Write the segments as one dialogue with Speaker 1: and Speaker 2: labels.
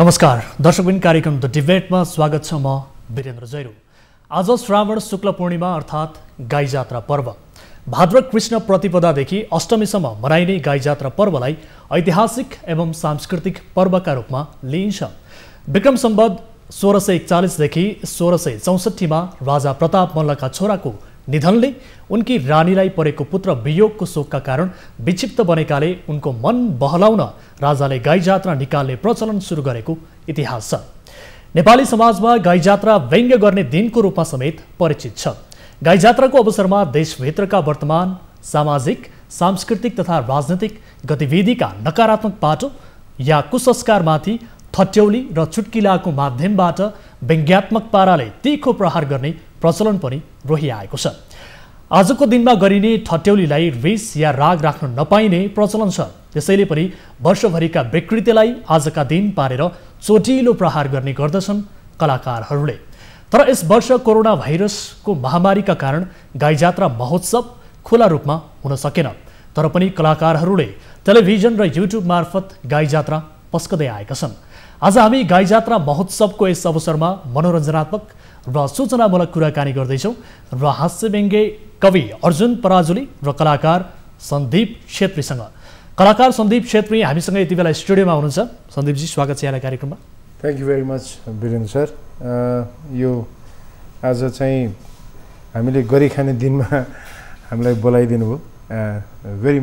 Speaker 1: नमस्कार दर्शकबिन कार्यक्रम द डिबेटमा स्वागत छ। म वीरेन्द्र जैरू। आज श्रावण शुक्ल पूर्णिमा अर्थात् गाई जात्रा पर्व। भाद्र कृष्ण प्रतिपदादेखि अष्टमीसम्म मनाइने गाई जात्रा पर्वलाई ऐतिहासिक एवं सांस्कृतिक पर्वका रूपमा लिइन्छ। विक्रम सम्वत 1641 देखि 1664 मा राजा प्रताप मल्लका छोराको निधनले उनकी रानीलाई परेको पुत्र वियोगको शोकका कारण विक्षिप्त बनेकाले उनको मन बहलाउन राजाले गाई जात्रा निकाल्ने प्रचलन सुरु गरेको इतिहास छ। नेपाली समाजमा गाई जात्रा व्यङ्ग्य गर्ने दिनको रूपमा समेत परिचित छ। गाई जात्राको अवसरमा देशभित्रका वर्तमान सामाजिक, सांस्कृतिक तथा राजनैतिक गतिविधिका नकारात्मक पाटो या कुसंस्कारमाथि ठट्यौली र चुटकिलाको माध्यमबाट व्यङ्ग्यात्मक पाराले तीखो प्रहार गर्ने प्रचलन पनि रहिआएको छ। आजको दिनमा गरिने ठट्यौलीलाई रिस या राग राख्न नपाइने प्रचलन छ। त्यसैले पनि वर्षभरिका विकृतिलाई आजका दिन पारेर चोटिलो प्रहार गर्ने गर्दछन् कलाकारहरूले। तर यस वर्ष कोरोना भाइरसको महामारीका कारण गाई जात्रा महोत्सव खुला रूपमा हुन सकेन। तर पनि कलाकारहरूले टेलिभिजन र युट्युब मार्फत गाई जात्रा पस्कदै आएका छन्। आज हामी गाई जात्रा महोत्सवको यस अवसरमा मनोरञ्जनात्मक र सूचनामूलक कुराकानी गर्दैछौँ र हास्यव्यङ्ग्य कवि अर्जुन पराजुली र कलाकार सन्दीप छेत्रीसँग। कलाकार सन्दीप छेत्री हामीसँग यति बेला स्टुडियोमा हुनुहुन्छ। सन्दीपजी स्वागत छ यहाँलाई कार्यक्रममा।
Speaker 2: Thank you very much Virendra sir. यो आज चाहिँ हामीले गरी खाने दिनमा हामीलाई बोलाइदिनु भयो। Very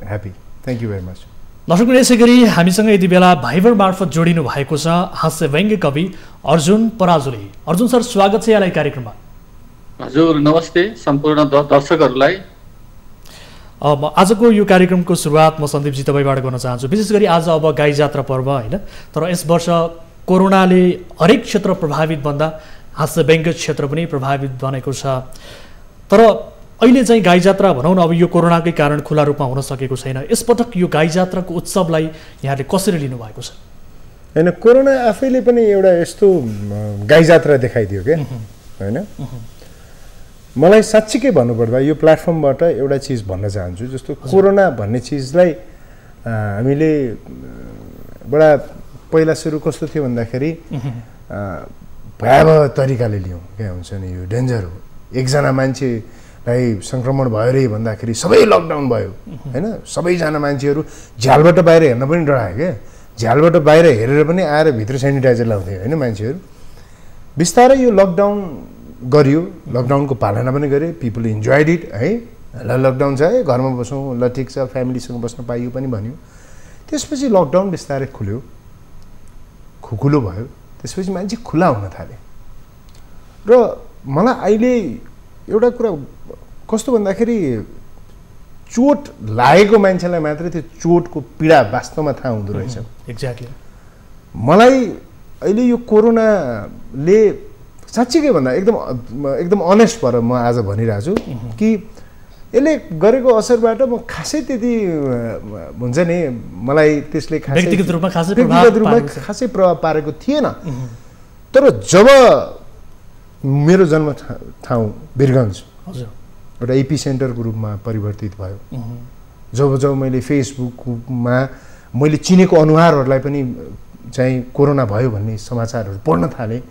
Speaker 2: happy, thank you very much.
Speaker 1: दर्शकहरू, यसै गरी हामीसँग यति बेला भाइबर मार्फत जोडिनु भएको छ हास्यव्यङ्ग्य कवि अर्जुन पराजुली। अर्जुन सर स्वागत छ यहाँलाई कार्यक्रममा।
Speaker 3: हजुर नमस्ते सम्पूर्ण दर्शकहरूलाई।
Speaker 1: आजको यो कार्यक्रमको सुरुवात म सन्दीपजी तपाईँबाट गर्न चाहन्छु। विशेष गरी आज अब गाई जात्रा पर्व होइन, तर यस वर्ष कोरोनाले हरेक क्षेत्र प्रभावित बन्दा हास्यव्यङ्ग्य क्षेत्र पनि प्रभावित बनेको छ। तर अहिले चाहिँ गाई जात्रा भनौँ न, अब यो कोरोनाकै कारण खुला रूपमा हुन सकेको छैन। यसपटक यो गाई जात्राको उत्सवलाई यहाँले कसरी लिनुभएको छ?
Speaker 2: होइन, कोरोना आफैले पनि एउटा यस्तो गाई जात्रा देखाइदियो क्या होइन। मलाई साँच्चीकै भन्नुपर्दा यो प्लेटफर्मबाट एउटा चिज भन्न चाहन्छु। जस्तो कोरोना भन्ने चिजलाई हामीले बडा पहिला सुरु कस्तो थियो भन्दाखेरि भयावह तरिकाले लियौँ। क्या हुन्छ नि, यो डेन्जर हो, एकजना मान्छेलाई सङ्क्रमण भयो रे भन्दाखेरि सबै लकडाउन भयो होइन। सबैजना मान्छेहरू झ्यालबाट बाहिर हेर्न पनि डरायो क्या। झ्यालबाट बाहिर हेरेर पनि आएर भित्र सेनिटाइजर लाउँथे होइन मान्छेहरू। बिस्तारै यो लकडाउन गरियो, लकडाउनको पालना पनि गरे, पिपल इन्जोयड इट है। ल लकडाउन छ है, घरमा बसौँ, ल ठिक छ, फ्यामिलीसँग बस्न पाइयो पनि भन्यो। त्यसपछि लकडाउन बिस्तारै खुल्यो, खुकुलो भयो। त्यसपछि मान्छे खुला हुन थाले। र मलाई अहिले एउटा कुरा कस्तो भन्दाखेरि चोट लागेको मान्छेलाई मात्रै त्यो चोटको पीडा वास्तवमा थाहा हुँदो रहेछ।
Speaker 1: एक्ज्याक्टली। मलाई
Speaker 2: अहिले यो कोरोनाले साँच्चीकै भन्दा एकदम अनेस्ट भएर म आज भनिरहेको छु कि यसले गरेको असरबाट म खासै त्यति हुन्छ नि, मलाई त्यसले
Speaker 1: व्यक्तिगत रूपमा
Speaker 2: खासै प्रभाव पारेको थिएन। तर जब मेरो जन्म ठाउँ वीरगञ्ज एउटा एपी सेन्टरको रूपमा परिवर्तित भयो, जब मैले फेसबुकमा मैले चिनेको अनुहारहरूलाई पनि चाहिँ कोरोना भयो भन्ने समाचारहरू पढ्न थालेँ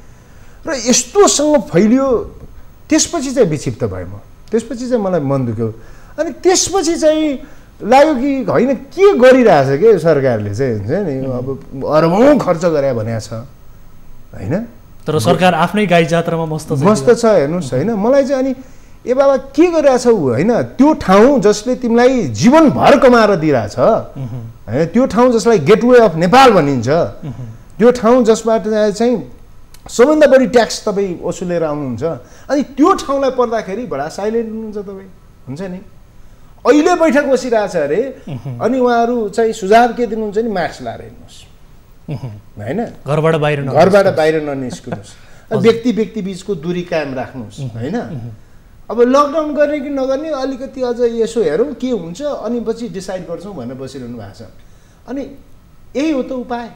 Speaker 2: र यस्तोसँग फैलियो, त्यसपछि चाहिँ विक्षिप्त भएँ म। त्यसपछि चाहिँ मलाई मन दुख्यो। अनि त्यसपछि चाहिँ लाग्यो कि होइन, के गरिरहेछ क्या सरकारले चाहिँ, हुन्छ नि, अब अरबौँ खर्च गरे भनेको छ होइन।
Speaker 1: तर सरकार आफ्नै गाई जात्रामा मस्त
Speaker 2: छ हेर्नुहोस् होइन। मलाई चाहिँ अनि ए बाबा के गरिरहेछौ होइन, त्यो ठाउँ जसले तिमीलाई जीवनभर कमाएर दिइरहेछ होइन, त्यो ठाउँ जसलाई गेटवे अफ नेपाल भनिन्छ, त्यो ठाउँ जसबाट चाहिँ सबभन्दा बढी ट्याक्स तपाईँ वसुलेर आउनुहुन्छ, अनि त्यो ठाउँलाई पर्दाखेरि बडा साइलेन्ट हुनुहुन्छ तपाईँ, हुन्छ नि। अहिले बैठक बसिरहेछ अरे, अनि उहाँहरू चाहिँ सुझाव के दिनुहुन्छ नि, मास्क लाएर हिँड्नुहोस् होइन,
Speaker 1: घरबाट
Speaker 2: बाहिर ननिस्किनुहोस्, व्यक्ति बिचको दूरी कायम राख्नुहोस् होइन। अब लकडाउन गर्ने कि नगर्ने अलिकति अझ यसो हेरौँ के हुन्छ, अनि पछि डिसाइड गर्छौँ भनेर बसिरहनु भएको छ। अनि यही हो त उपाय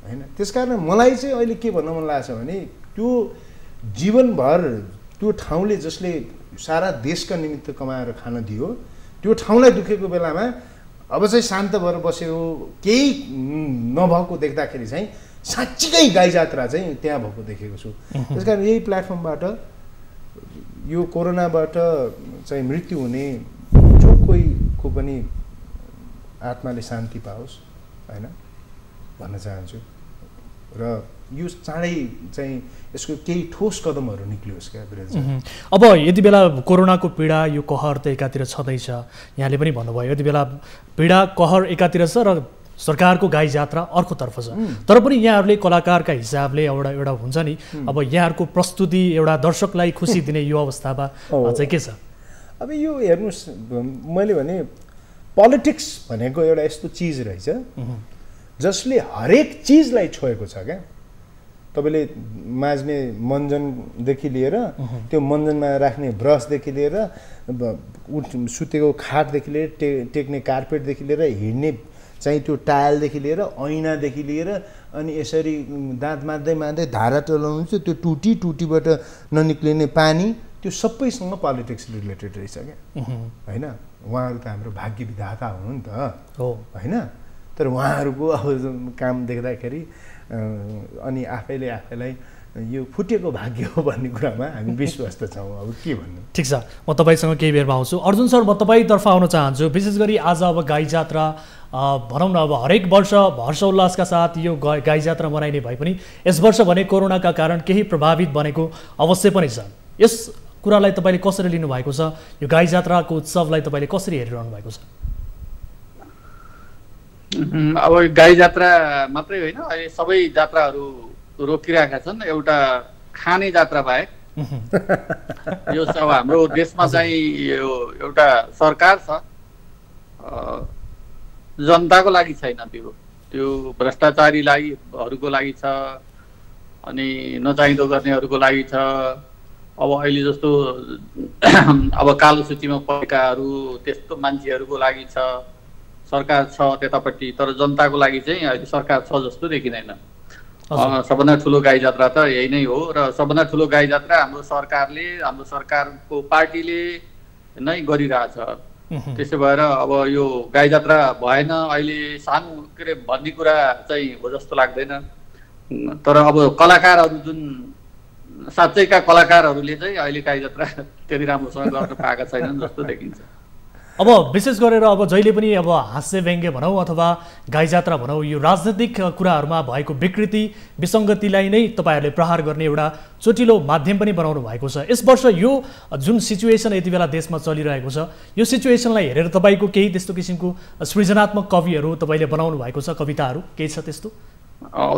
Speaker 2: होइन। त्यसकारण मलाई चाहिँ अहिले के भन्न मन लागेको छ भने त्यो जीवनभर त्यो ठाउँले जसले सारा देशका निमित्त कमाएर खान दियो, त्यो ठाउँलाई दुखेको बेलामा अब चाहिँ शान्त भएर बस्यो, केही नभएको देख्दाखेरि चाहिँ साँच्चीकै गाई जात्रा चाहिँ त्यहाँ भएको देखेको छु। त्यस कारण यही प्लेटफर्मबाट यो कोरोनाबाट चाहिँ मृत्यु हुने जो कोहीको पनि आत्माले शान्ति पाओस् होइन भन्न चाहन्छु र यो चाँडै चाहिँ यसको केही ठोस कदमहरू निक्लियोस् क्या वीरेन्द्र।
Speaker 1: अब यति बेला कोरोनाको पीडा यो कहर त एकातिर छँदैछ, यहाँले पनि भन्नुभयो यति बेला पीडा कहर एकातिर छ र सरकारको गाई जात्रा अर्कोतर्फ छ। तर पनि यहाँहरूले कलाकारका हिसाबले एउटा हुन्छ नि, अब यहाँहरूको प्रस्तुति एउटा दर्शकलाई खुसी दिने यो अवस्थामा चाहिँ के छ?
Speaker 2: अब यो हेर्नुहोस्, मैले भने पोलिटिक्स भनेको एउटा यस्तो चिज रहेछ जसले हरेक चिजलाई छोएको छ क्या। तपाईँले माझ्ने मञ्जनदेखि लिएर त्यो मञ्जनमा राख्ने ब्रसदेखि लिएर सुतेको खाटदेखि लिएर टेक्ने कार्पेटदेखि लिएर हिँड्ने चाहिँ त्यो टायलदेखि लिएर ऐनादेखि लिएर अनि यसरी दाँत मार्दै मार्दै धारा चलाउनु चाहिँ त्यो टुटीबाट ननिक्लिने पानी, त्यो सबैसँग पोलिटिक्स रिलेटेड रहेछ क्या होइन। उहाँहरू त हाम्रो भाग्य विधाता हुनु नि त होइन, तर उहाँहरूको अब काम देख्दाखेरि अनि आफैलाई यो फुटेको भाग्य हो भन्ने कुरामा हामी विश्वस्त छौँ। अब के भन्नु।
Speaker 1: ठिक छ, म तपाईँसँग केही बेरमा आउँछु। अर्जुन सर, म तपाईँतर्फ आउन चाहन्छु। विशेष गरी आज अब गाई जात्रा भनौँ न, अब हरेक वर्ष हर्षोल्लासका साथ यो गाई जात्रा मनाइने भए पनि यस वर्ष भने कोरोनाका कारण केही प्रभावित बनेको अवश्य पनि छ। यस कुरालाई तपाईँले कसरी लिनुभएको छ? यो गाई जात्राको उत्सवलाई तपाईँले कसरी हेरिरहनु भएको छ?
Speaker 3: अब गाई जात्रा मात्रै होइन, अहिले सबै जात्राहरू रोकिरहेका छन्, एउटा खाने जात्रा बाहेक। यो सब हाम्रो देशमा चाहिँ यो एउटा सरकार छ, जनताको लागि छैन। त्यो भ्रष्टाचारीहरूको लागि छ अनि नचाहिँदो गर्नेहरूको लागि छ। अब अहिले जस्तो अब कालो सूचीमा परेकाहरू त्यस्तो मान्छेहरूको लागि छ सरकार छ त्यतापट्टि, तर जनताको लागि चाहिँ अहिले सरकार छ जस्तो देखिँदैन। सबभन्दा ठुलो गाई जात्रा त यही नै हो र सबभन्दा ठुलो गाई जात्रा हाम्रो सरकारले, हाम्रो सरकारको पार्टीले नै गरिरहेछ। त्यसो भएर अब यो गाई जात्रा भएन अहिले सानो के अरे भन्ने कुरा चाहिँ हो जस्तो लाग्दैन। तर अब कलाकारहरू जुन साँच्चैका कलाकारहरूले चाहिँ अहिले गाई जात्रा त्यति राम्रोसँग गर्न पाएका छैनन् जस्तो देखिन्छ।
Speaker 1: अब विशेष गरेर अब जहिले पनि अब हास्य व्यङ्ग्य भनौँ अथवा गाई जात्रा भनौँ, यो राजनैतिक कुराहरूमा भएको विकृति विसङ्गतिलाई नै तपाईँहरूले प्रहार गर्ने एउटा चोटिलो माध्यम पनि बनाउनु भएको छ। यस वर्ष यो जुन सिचुएसन यति बेला देशमा चलिरहेको छ, यो सिचुएसनलाई हेरेर तपाईँको केही त्यस्तो किसिमको सृजनात्मक कविहरू तपाईँले बनाउनु भएको छ, कविताहरू केही छ त्यस्तो?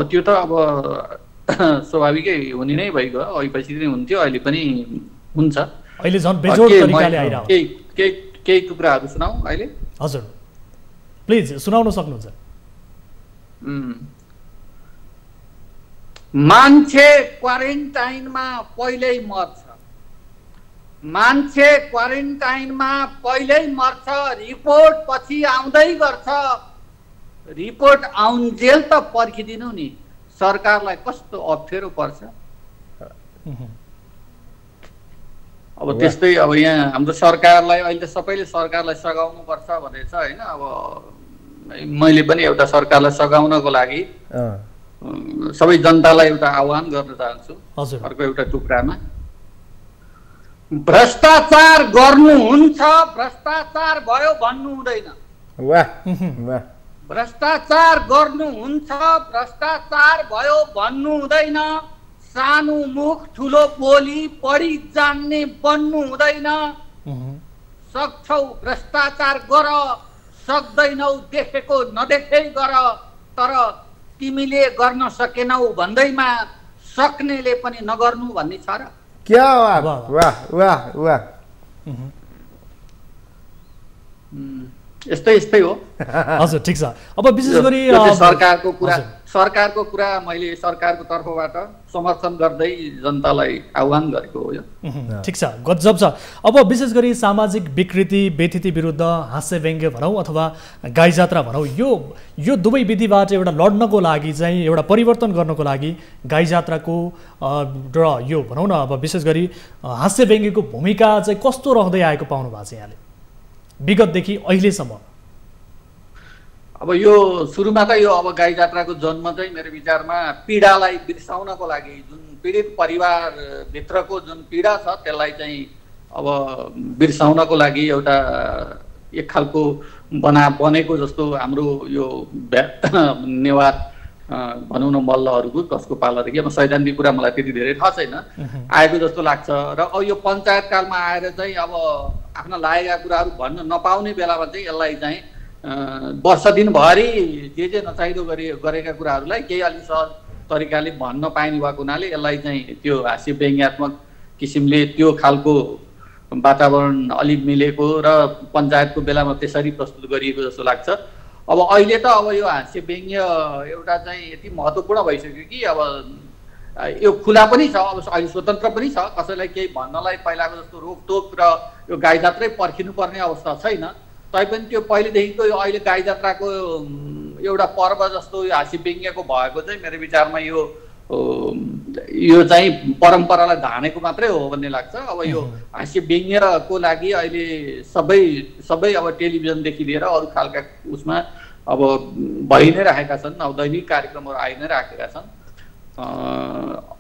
Speaker 3: त्यो त अब स्वाभाविकै हुने नै भइगयो, अहिले पछि नै हुन्थ्यो, अहिले पनि हुन्छ।
Speaker 1: अहिले झन् बेजोड तरिकाले आइरहेको
Speaker 3: केही टुक्राहरू सुनाऊ अहिले?
Speaker 1: हजुर प्लिज सुनाउन सक्नुहुन्छ।
Speaker 3: मान्छे क्वारेन्टाइनमा पहिल्यै मर्छ, मान्छे क्वारेन्टाइनमा पहिल्यै मर्छ, रिपोर्ट पछि आउँदै गर्छ, रिपोर्ट आउन्जेल त पर्खिदिनु नि, सरकारलाई कस्तो अप्ठ्यारो पर्छ। अब त्यस्तै अब यहाँ हाम्रो सरकारलाई अहिले त सबैले सरकारलाई सघाउनु पर्छ भनेछ होइन। अब मैले पनि एउटा सरकारलाई सघाउनको लागि सबै जनतालाई एउटा आह्वान गर्न चाहन्छु अर्को एउटा टुक्रामा। भ्रष्टाचार गर्नुहुन्छ, भ्रष्टाचार भयो भन्नु हुँदैन। भ्रष्टाचार गर्नुहुन्छ, भ्रष्टाचार भयो भन्नु हुँदैन। सानो मुख ठुलो बोली पढी जान्ने बन्नु हुँदैन। सक्छौ भ्रष्टाचार गर, सक्दैनौ देखेको नदेखे गर, तर तिमीले गर्न सकेनौ भन्दैमा सक्नेले पनि नगर्नु भन्ने छ र?
Speaker 2: क्या वाह वाह वाह वाह।
Speaker 3: यस्तै हो।
Speaker 1: हजुर ठिक छ। अब विशेष गरी सरकारको कुरा मैले सरकारको तर्फबाट समर्थन गर्दै जनतालाई आह्वान गरेको हो। ठिक छ, गजब छ। अब विशेष गरी सामाजिक विकृति व्यथिति विरुद्ध हास्य व्यङ्ग्य भनौँ अथवा गाई जात्रा भनौँ, यो दुवै विधिबाट एउटा लड्नको लागि चाहिँ एउटा परिवर्तन गर्नको लागि गाई जात्राको र यो भनौँ न अब विशेष गरी हास्य व्यङ्ग्यको भूमिका चाहिँ कस्तो रहँदै आएको पाउनु भएको छ यहाँले विगतदेखि अहिलेसम्म?
Speaker 3: अब यो सुरुमा त यो अब गाई जात्राको जन्म चाहिँ मेरो विचारमा पीडालाई बिर्साउनको लागि जुन पीडित परिवारभित्रको जुन पीडा छ त्यसलाई चाहिँ अब बिर्साउनको लागि एउटा एक खालको बनेको जस्तो हाम्रो यो नेवार भनौँ न मल्लहरूको कसको पालादेखि अब सैद्धान्तिक कुरा मलाई त्यति धेरै थाहा छैन आएको जस्तो लाग्छ। र अब यो पञ्चायत कालमा आएर चाहिँ अब आफ्ना लागेका कुराहरू भन्न नपाउने बेलामा चाहिँ यसलाई चाहिँ वर्ष दिनभरि जे नचाहिदो गरेका कुराहरूलाई केही अलिक सहज तरिकाले भन्न पाइने भएको हुनाले यसलाई चाहिँ त्यो हास्य व्यङ्ग्यात्मक किसिमले त्यो खालको वातावरण अलिक मिलेको र पञ्चायतको बेलामा त्यसरी प्रस्तुत गरिएको जस्तो लाग्छ। अब अहिले त अब यो हास्य व्यङ्ग्य एउटा चाहिँ यति महत्त्वपूर्ण भइसक्यो कि अब यो खुला पनि छ, अब अहिले स्वतन्त्र पनि छ, कसैलाई केही भन्नलाई पहिलाको जस्तो रोकटोक र यो गाई जात्रै पर्खिनुपर्ने अवस्था छैन। तैपनि त्यो पहिलेदेखिको यो अहिले गाई जात्राको एउटा पर्व जस्तो यो हास्य व्यङ्ग्यको भएको चाहिँ मेरो विचारमा यो चाहिँ परम्परालाई धानेको मात्रै हो भन्ने लाग्छ। अब यो हास्य व्यङ्ग्यको लागि अहिले सबै अब टेलिभिजनदेखि लिएर अरू खालका उसमा अब भइ नै राखेका छन्, अब दैनिक कार्यक्रमहरू आइ नै राखेका छन्।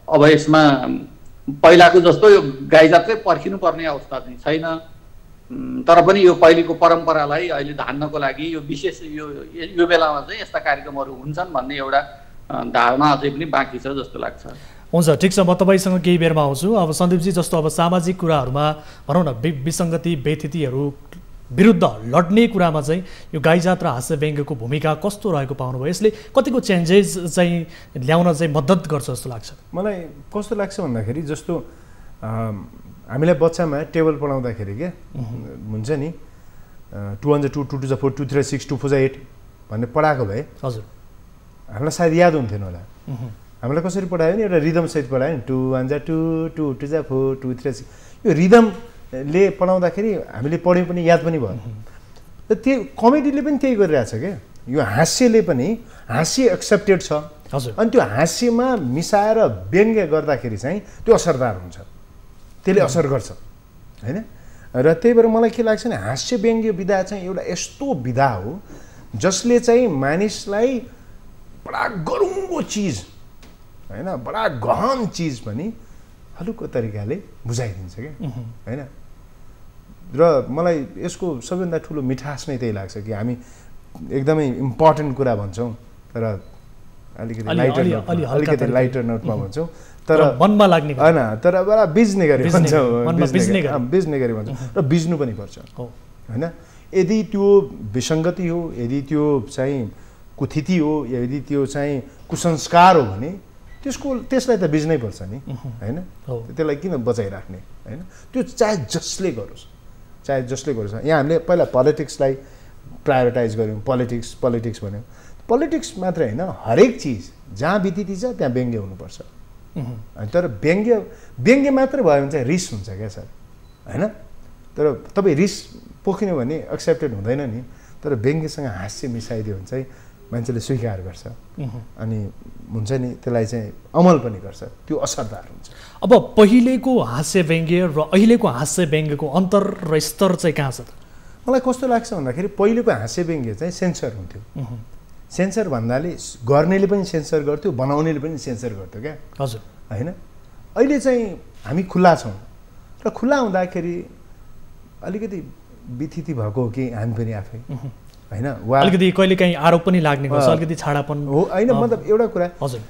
Speaker 3: अब यसमा पहिलाको जस्तो यो गाई जात्रै पर्खिनुपर्ने अवस्था चाहिँ छैन, तर पनि यो पहिलेको परम्परालाई अहिले धान्नको लागि यो विशेष यो बेलामा चाहिँ यस्ता कार्यक्रमहरू हुन्छन् भन्ने एउटा धारणा अझै पनि बाँकी छ जस्तो लाग्छ।
Speaker 1: हुन्छ, ठिक छ, म तपाईँसँग केही बेरमा आउँछु। अब सन्दीपजी, जस्तो अब सामाजिक कुराहरूमा भनौँ न विसङ्गति व्यथितिहरू विरुद्ध लड्ने कुरामा चाहिँ यो गाई जात्रा हास्य व्यङ्ग्यको भूमिका कस्तो रहेको पाउनुभयो? यसले कतिको चेन्जेस चाहिँ ल्याउन चाहिँ मद्दत गर्छ जस्तो लाग्छ?
Speaker 2: मलाई कस्तो लाग्छ भन्दाखेरि जस्तो हामीलाई बच्चामा टेबल पढाउँदाखेरि क्या हुन्छ नि 2 on the 2, 2 to the 4, 2 3 6, 2 4 8 भन्ने पढाएको भए हजुर हामीलाई सायद याद हुन्थेन होला। हामीलाई कसरी पढायो नि एउटा रिदमसहित पढायो नि 2 1 जा 2, 2 2 जा 4, 2 3 6। यो रिदमले पढाउँदाखेरि हामीले पढ्यौँ पनि याद पनि भयो। र त्यो कमेडीले पनि त्यही गरिरहेछ क्या, यो हास्यले पनि हास्य एक्सेप्टेड छ हजुर, अनि त्यो हास्यमा मिसाएर व्यङ्ग्य गर्दाखेरि चाहिँ त्यो असरदार हुन्छ, त्यसले असर गर्छ हैन। र त्यही भएर मलाई के लाग्छ भने हास्य व्यङ्ग्य विधा चाहिँ एउटा यस्तो विधा हो जसले चाहिँ मानिसलाई बडा गरुङ्गो चिज हैन, बडा गहन चिज पनि हलुको तरिकाले बुझाइदिन्छ क्या हैन। र मलाई यसको सबैभन्दा ठुलो मिठास नै त्यही लाग्छ कि हामी एकदमै इम्पोर्टेन्ट कुरा भन्छौँ तर अलिकति लाइटर नोटमा भन्छौँ, तर
Speaker 1: मनमा लाग्ने
Speaker 2: हैन, तर बडा बिज्ने गरी भन्छौँ, बिज्ने गरी भन्छौँ र बिज्नु पनि पर्छ हैन। यदि त्यो विसङ्गति हो, यदि त्यो चाहिँ कुथिति हो, यदि त्यो चाहिँ कुसंस्कार हो भने त्यसलाई त बिज्नै पर्छ नि हैन। त्यसलाई किन बचाइराख्ने हैन? त्यो चाहे जसले गरोस्, यहाँ हामीले पहिला पोलिटिक्सलाई प्रायोरिटाइज गऱ्यौँ, पोलिटिक्स भन्यौँ। पोलिटिक्स मात्र होइन, हरेक चिज जहाँ बितिथि छ त्यहाँ व्यङ्ग्य हुनुपर्छ। तर व्यङ्ग्य मात्र भयो भने चाहिँ रिस हुन्छ क्या सर हैन। तर तपाईँ रिस पोखिनु भने एक्सेप्टेड हुँदैन नि, तर व्यङ्ग्यसँग हास्य मिसाइदियो भने चाहिँ मान्छेले स्वीकार गर्छ अनि हुन्छ नि त्यसलाई चाहिँ अमल पनि गर्छ, त्यो असरदार हुन्छ।
Speaker 1: अब पहिलेको हास्य व्यङ्ग्य र अहिलेको हास्य व्यङ्ग्यको अन्तर र स्तर चाहिँ कहाँ छ त?
Speaker 2: मलाई कस्तो लाग्छ भन्दाखेरि पहिलेको हास्य व्यङ्ग्य चाहिँ सेन्सर हुन्थ्यो। सेन्सर भन्नाले गर्नेले पनि सेन्सर गर्थ्यो, बनाउनेले पनि सेन्सर गर्थ्यो क्या
Speaker 1: हजुर
Speaker 2: हैन। अहिले चाहिँ हामी खुला छौँ र खुला हुँदाखेरि अलिकति बिथिति भएको हो कि हामी पनि आफै हैन, वा
Speaker 1: अलिकति कहिले काहीँ आरोप पनि लाग्ने गर्छ, अलिकति छाडापन
Speaker 2: हो हैन। मतलब एउटा कुरा
Speaker 1: हजुर,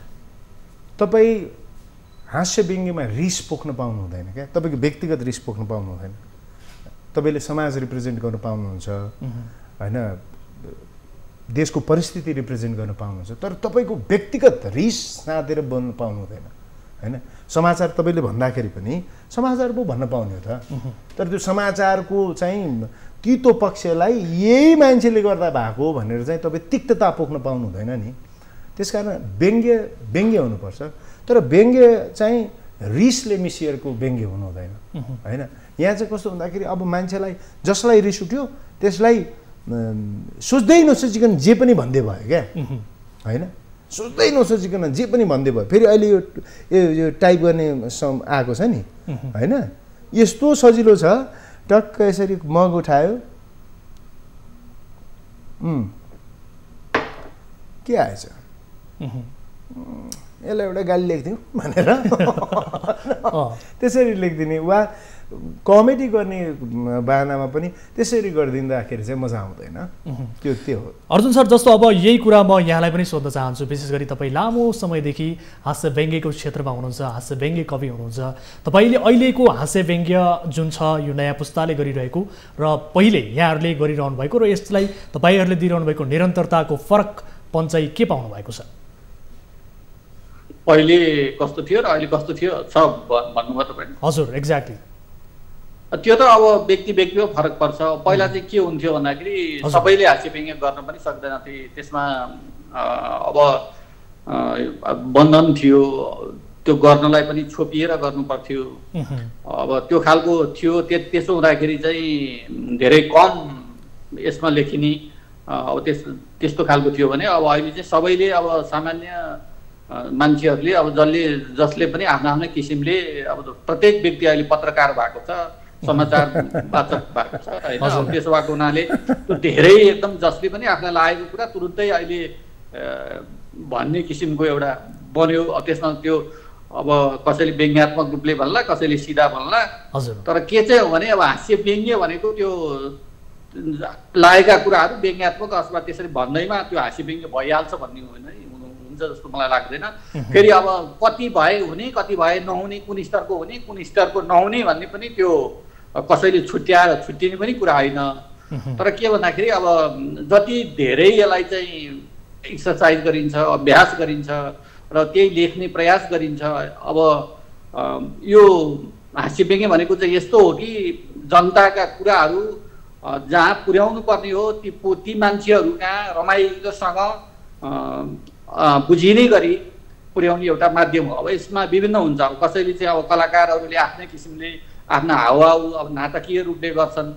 Speaker 2: तपाईँ हास्य व्यङ्ग्यमा रिस पोख्न पाउनु हुँदैन क्या, तपाईँको व्यक्तिगत रिस पोख्न पाउनु हुँदैन। तपाईँले समाज रिप्रेजेन्ट गर्न पाउनुहुन्छ हैन, देशको परिस्थिति रिप्रेजेन्ट गर्न पाउनुहुन्छ, तर तपाईँको व्यक्तिगत रिस साँधेर बोल्न पाउनु हुँदैन हैन। समाचार तपाईँले भन्दाखेरि पनि समाचार पो भन्न पाउने हो त, तर त्यो समाचारको चाहिँ तितो पक्षलाई यही मान्छेले गर्दा भएको भनेर चाहिँ तपाईँ तिक्तता पोख्न पाउनु हुँदैन नि। त्यसकारण व्यङ्ग्य हुनुपर्छ, तर व्यङ्ग्य चाहिँ रिसले मिसिएको व्यङ्ग्य हुनु हुँदैन हैन। यहाँ चाहिँ कस्तो भन्दाखेरि अब मान्छेलाई जसलाई रिस उठ्यो त्यसलाई सोच्दै नसोचिकन जे पनि भन्दै भयो क्या हैन, सोच्दै नसोचिकन जे पनि भन्दै भयो। फेरि अहिले यो टाइप गर्ने आएको छ नि हैन, यस्तो सजिलो छ, टक्क यसरी मग उठायो के आएछ यसलाई एउटा गाली लेखिदिउँ भनेर त्यसरी लेखिदिने वा कमेडी गर्ने बाहनामा पनि त्यसरी गरिदिँदाखेरि चाहिँ मजा आउँदैन त्यो हो।
Speaker 1: अर्जुन सर, जस्तो अब यही कुरा म यहाँलाई पनि सोध्न चाहन्छु, विशेष गरी तपाईँ लामो समयदेखि हास्य व्यङ्ग्यको क्षेत्रमा हुनुहुन्छ, हास्य व्यङ्ग्य कवि हुनुहुन्छ। तपाईँले अहिलेको हास्य व्यङ्ग्य जुन छ यो नयाँ पुस्ताले गरिरहेको र पहिले यहाँहरूले गरिरहनु भएको र यसलाई तपाईँहरूले दिइरहनु भएको निरन्तरताको फरकपन चाहिँ के पाउनु भएको छ?
Speaker 3: पहिले कस्तो थियो र अहिले कस्तो थियो छ भन्नुभयो तपाईँ?
Speaker 1: हजुर, एक्ज्याक्टली।
Speaker 3: त्यो त अब व्यक्तिमा फरक पर्छ। पहिला चाहिँ के हुन्थ्यो भन्दाखेरि सबैले हास्य व्यङ्ग्य गर्न पनि सक्दैनथे, त्यसमा अब बन्धन थियो, त्यो गर्नलाई पनि छोपिएर गर्नु पर्थ्यो। अब त्यो खालको थियो। त्यसो हुँदाखेरि चाहिँ धेरै कम यसमा लेखिने अब त्यस्तो खालको थियो भने अब अहिले चाहिँ सबैले अब सामान्य मान्छेहरूले अब जसले पनि आफ्नो आफ्नो किसिमले अब प्रत्येक व्यक्ति अहिले पत्रकार भएको छ, समाचार वाचक भएको छ होइन। त्यसो भएको हुनाले त्यो धेरै एकदम जसले पनि आफूलाई लागेको कुरा तुरुन्तै अहिले भन्ने किसिमको एउटा बन्यो। त्यसमा त्यो अब कसैले व्यङ्ग्यात्मक रूपले भन्ला, कसैले सिधा भन्ला। तर के चाहिँ हो भने अब हास्य व्यङ्ग्य भनेको त्यो लागेका कुराहरू व्यङ्ग्यात्मक अथवा त्यसरी भन्दैमा त्यो हास्य व्यङ्ग्य भइहाल्छ भन्ने होइन हुन्छ जस्तो मलाई लाग्दैन। फेरि अब कति भए हुने, कति भए नहुने, कुन स्तरको हुने, कुन स्तरको नहुने भन्ने पनि त्यो कसैले छुट्टिने पनि कुरा होइन। तर के भन्दाखेरि अब जति धेरै यसलाई चाहिँ एक्सर्साइज गरिन्छ, अभ्यास गरिन्छ र त्यही लेख्ने प्रयास गरिन्छ। अब यो हास्य व्यङ्ग्य भनेको चाहिँ यस्तो हो कि जनताका कुराहरू जहाँ पुर्याउनु पर्ने हो ती मान्छेहरू कहाँ रमाइलोसँग बुझिने गरी पुर्याउने एउटा माध्यम हो। अब यसमा विभिन्न हुन्छ। अब कसैले चाहिँ अब कलाकारहरूले आफ्नै किसिमले आफ्ना हावाहु अब नाटकीय रूपले गर्छन्,